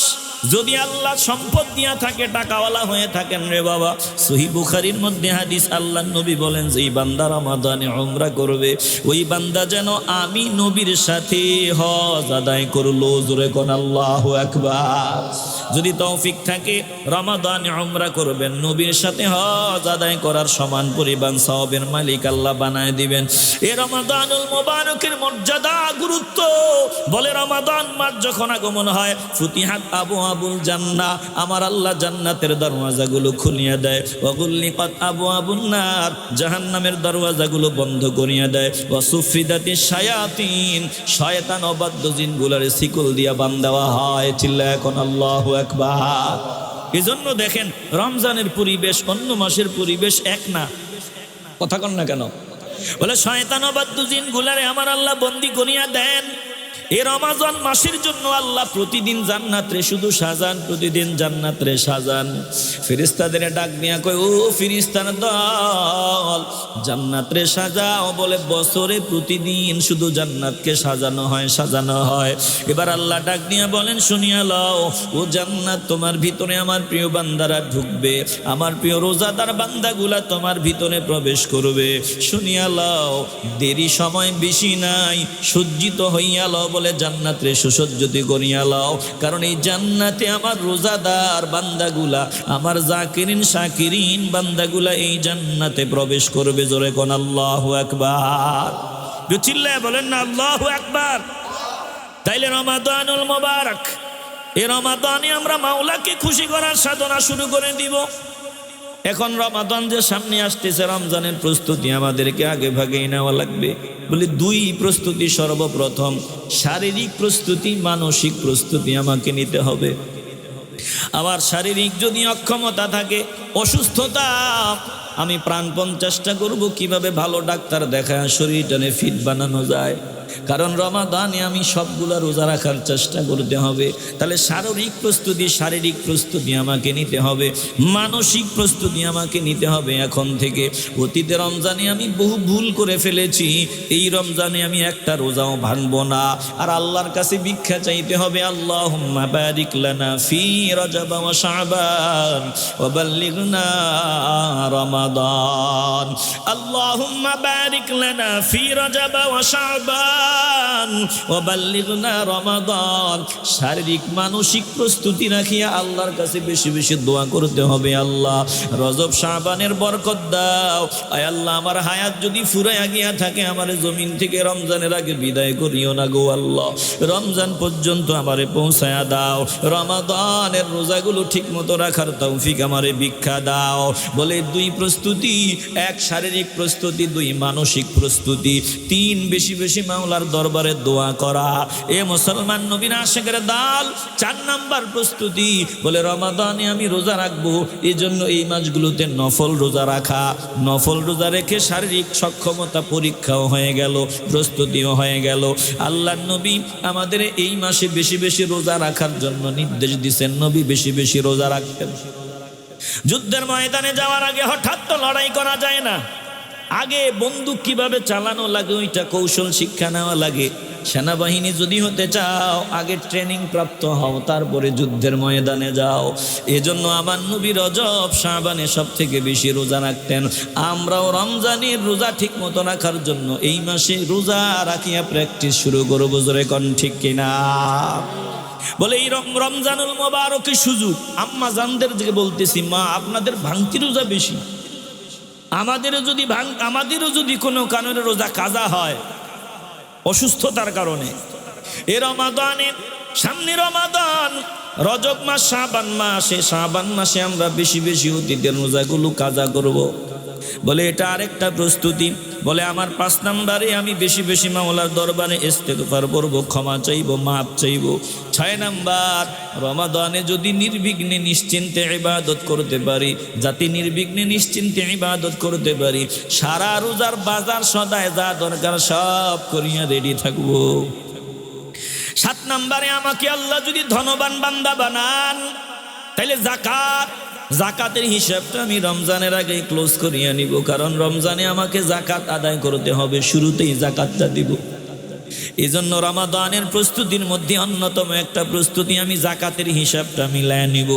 A: যদি আল্লাহ সম্পদ দিয়া থাকে, টাকাওয়ালা হয়ে থাকেন রে বাবা, সহিহ বুখারীর মধ্যে হাদিস, আল্লাহ নবী বলেন, যেই বান্দা রমাদানে উমরা করবে, ওই বান্দা যেন আমি নবীর সাথে হজ আদায় করলো। জোরে কোন আল্লাহু আকবার। যদি তৌফিক থাকে রমাদানে উমরা করবেন, নবীর সাথে হজ আদায় করার সমান পরিমাণ সওয়াবের মালিক আল্লাহ বানায় দিবেন। এই রমাদানুল মুবারকের মর্যাদা, গুরুত্ব, বলে রমাদান মাস যখন আগমন হয়, ফুতিহাত আবওয়াবুল জান্নাহ, আমার আল্লাহ জান্নাতের দরওয়াজাগুলো খুলিয়ে দেয়। ওয়াগুল্লিকাত আবওয়াবুন নার, জাহান্নামের দরওয়াজাগুলো বন্ধ করিয়ে দেয়। ওয়াসুফিদাতিশ শায়াতিন, শয়তান অবাধ্য জিনগুলোরে শিকল দিয়া বাঁধ দেওয়া হয়। চিল্লায় এখন আল্লাহু আকবার। এজন্য দেখেন রমজানের পরিবেশ অন্য মাসের পরিবেশ এক না। কথা কন না কেন? বলে শয়তান অবাধ্য জিনগুলারে আমার আল্লাহ বন্দী করিয়া দেন। এই রমাজান মাসের জন্য আল্লাহ প্রতিদিন জান্নাতরে শুধু সাজান, প্রতিদিন জান্নাতরে সাজান। ফেরেশতাদের ডাক দিয়া কয়, ও ফেরেশতার দল, জান্নাতরে সাজাও। বলে বছরে প্রতিদিন শুধু জান্নাতকে সাজানো হয়, সাজানো হয়। এবার আল্লাহ ডাক দিয়া বলেন, শুনিয়া লও, ও জান্নাত তোমার ভিতরে আমার প্রিয় বান্দারা ঢুকবে, আমার প্রিয় রোজাদার বান্দাগুলা তোমার ভিতরে প্রবেশ করবে। শুনিয়া লও, দেরি সময় বেশি নাই, সজ্জিত হইয়া লও, বলে জান্নাতে সুসজ্জিত করিয়া লও। কারণ এই জান্নাতে আমার রোজাদার বান্দাগুলা, আমার জাকিরিন শাকিরিন বান্দাগুলা এই জান্নাতে প্রবেশ করবে। জোরে কোন আল্লাহু আকবার। চিল্লায় বলেন না আল্লাহু আকবার। তাইলে রমাদানুল মুবারক, এই রমাদানে আমরা মাওলাকে খুশি করার সাধনা শুরু করে দিব। এখন রমাদান যে সামনে আসতেছে, রমজানের প্রস্তুতি আমাদেরকে আগে ভাগেই নেওয়া লাগবে। বলে দুই প্রস্তুতি, সর্বপ্রথম শারীরিক প্রস্তুতি, মানসিক প্রস্তুতি আমাকে নিতে হবে। আমার শারীরিক যদি অক্ষমতা থাকে, অসুস্থতা, আমি প্রাণপণ চেষ্টা করব কিভাবে ভালো ডাক্তার দেখায় শরীরটাকে ফিট বানানো যায়। কারণ রমাদানে আমি সবগুলা রোজা রাখার চেষ্টা করতে হবে। তাহলে শারীরিক প্রস্তুতি আমাকে নিতে হবে, মানসিক প্রস্তুতি আমাকে নিতে হবে এখন থেকে। অতীতে রমজানে আমি বহু ভুল করে ফেলেছি, এই রমজানে আমি একটা রোজাও ভাঙবো না। আর আল্লাহর কাছে ভিক্ষা চাইতে হবে, আল্লাহুম্মা বারিক লানা ফি রজব ওয়া শাবান ওয়া বাল্লিগনা রমাদান। আল্লাহুম্মা বারিক লানা ফি রজব ওয়া শাবান ওয়া বাল্লিগনা রমাদান। শারীরিক মানসিক প্রস্তুতি রাখিয়া আল্লাহর কাছে বেশি বেশি দোয়া করতে হবে, আল্লাহ রজব শাবানের বরকত দাও। আয় আল্লাহ, আমার হায়াত যদি ফুরাইয়া গিয়া থাকে, আমার জমিন থেকে রমজানের আগে বিদায় করিও না গো আল্লাহ। রমজান পর্যন্ত আমারে পৌঁছায়া দাও। রমাদানের রোজাগুলো ঠিক মতো রাখার তৌফিক আমারে ভিক্ষা দাও। বলে দুই প্রস্তুতি, এক শারীরিক প্রস্তুতি, দুই মানসিক প্রস্তুতি, তিন বেশি বেশি মাওলা আল্লাহর দরবারে দোয়া করা। এ মুসলমান নবীর আশিকের দল, 4 নাম্বার প্রস্তুতি, বলে রমাদানে আমি রোজা রাখবো, এই জন্য এই মাসগুলোতে নফল রোজা রাখা। নফল রোজা রেখে শারীরিক সক্ষমতা পরীক্ষাও হয়ে গেল, প্রস্তুতিও হয়ে গেল। আল্লাহর নবী আমাদের এই মাসে বেশি বেশি রোজা রাখার জন্য নির্দেশ দিয়েছেন। নবী বেশি বেশি রোজা রাখতেন। যুদ্ধের ময়দানে যাওয়ার আগে হঠাৎ তো লড়াই করা যায় না, আগে বন্দুক কিভাবে চালানো লাগে ওইটা কৌশল শিক্ষা নেওয়া লাগে। সেনাবাহিনী যদি হতে চাও আগে ট্রেনিং প্রাপ্ত হও, তারপরে যুদ্ধের ময়দানে যাও। এজন্য আমার নবী রজব শাবানে সব থেকে বেশি রোজা রাখতেন। আমরাও রমজানের রোজা ঠিক মতো রাখার জন্য এই মাসে রোজা রাখিয়া প্র্যাকটিস শুরু করবো। জোরে কোন ঠিক কিনা? বলে এই রমজানুল মোবারকের সুযোগ আম্মা জানদের দিকে বলতেছি, মা আপনাদের ভাঙতি রোজা বেশি, আমাদেরও যদি কোনো কারণে রোজা কাজা হয় অসুস্থতার কারণে, এ রমাদানে, সামনে রমাদান, রজব মাস, শাবান মাসে আমরা বেশি বেশি অতীতের রোজাগুলো কাজা করব। বলে এটা আরেকটা প্রস্তুতি। বলে আমার 5 নাম্বারে আমি বেশি বেশি মাওলার দরবারে ইস্তেগফার করব, ক্ষমা চাইব, মাপ চাইব। 6 নাম্বার, রমাদানে যদি নির্বিঘ্নে নিশ্চিন্তে ইবাদত করতে পারি, যাতে নির্বিঘ্নে নিশ্চিন্তে ইবাদত করতে পারি, সারা রোজার বাজার সদায় যা দরকার সব করিয়া রেডি থাকবো। 7 নাম্বারে আমাকে আল্লাহ যদি ধনবান বান্দা বানান, তাইলে জাকাতের হিসাবটা আমি রমজানের আগে ক্লোজ করিয়া নিব, কারণ রমজানে আমাকে জাকাত আদায় করতে হবে, শুরুতেই জাকাতটা দিব। এই জন্য রমাদানের প্রস্তুতির মধ্যে অন্যতম একটা প্রস্তুতি আমি জাকাতের হিসাবটা মিলায় নিব।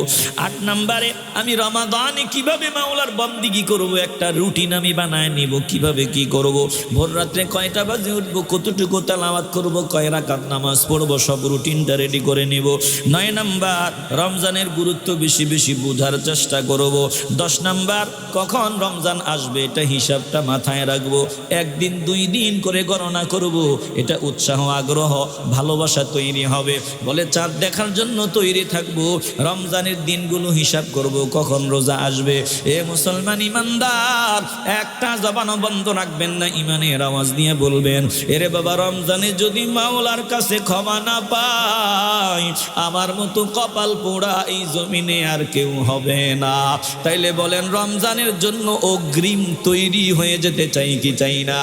A: 8 নাম্বারে আমি রমাদানে কিভাবে মাওলার বন্দেগী করব একটা রুটিন আমি বানায় নিব। কিভাবে কি করব, ভোর রাত্রে কয়টা বাজে উঠবো, কতটুকু তেলাওয়াত করব, কয় রাকাত নামাজ পড়বো, সব রুটিনটা রেডি করে নিব। 9 নাম্বার, রমজানের গুরুত্ব বেশি বেশি বোঝার চেষ্টা করব। 10 নাম্বার, কখন রমজান আসবে এটা হিসাবটা মাথায় রাখবো। 1 দিন 2 দিন করে গণনা করব, এটা উৎসাহ, আগ্রহ, ভালোবাসা তৈরি হবে। বলে চাঁদ দেখার জন্য তৈরি থাকবো, রমজানের দিনগুলো হিসাব করব, কখন রোজা আসবে। এ মুসলমান ইমানদার, একটা জবানও বন্ধ রাখবেন না, ইমানের আওয়াজ দিয়ে বলবেন, এরে বাবা, রমজানে যদি মাওলার কাছে ক্ষমা না পাই, আমার মতো কপাল পোড়া এই জমিনে আর কেউ হবে না। তাইলে বলেন রমজানের জন্য অগ্রিম তৈরি হয়ে যেতে চাই কি চাই না?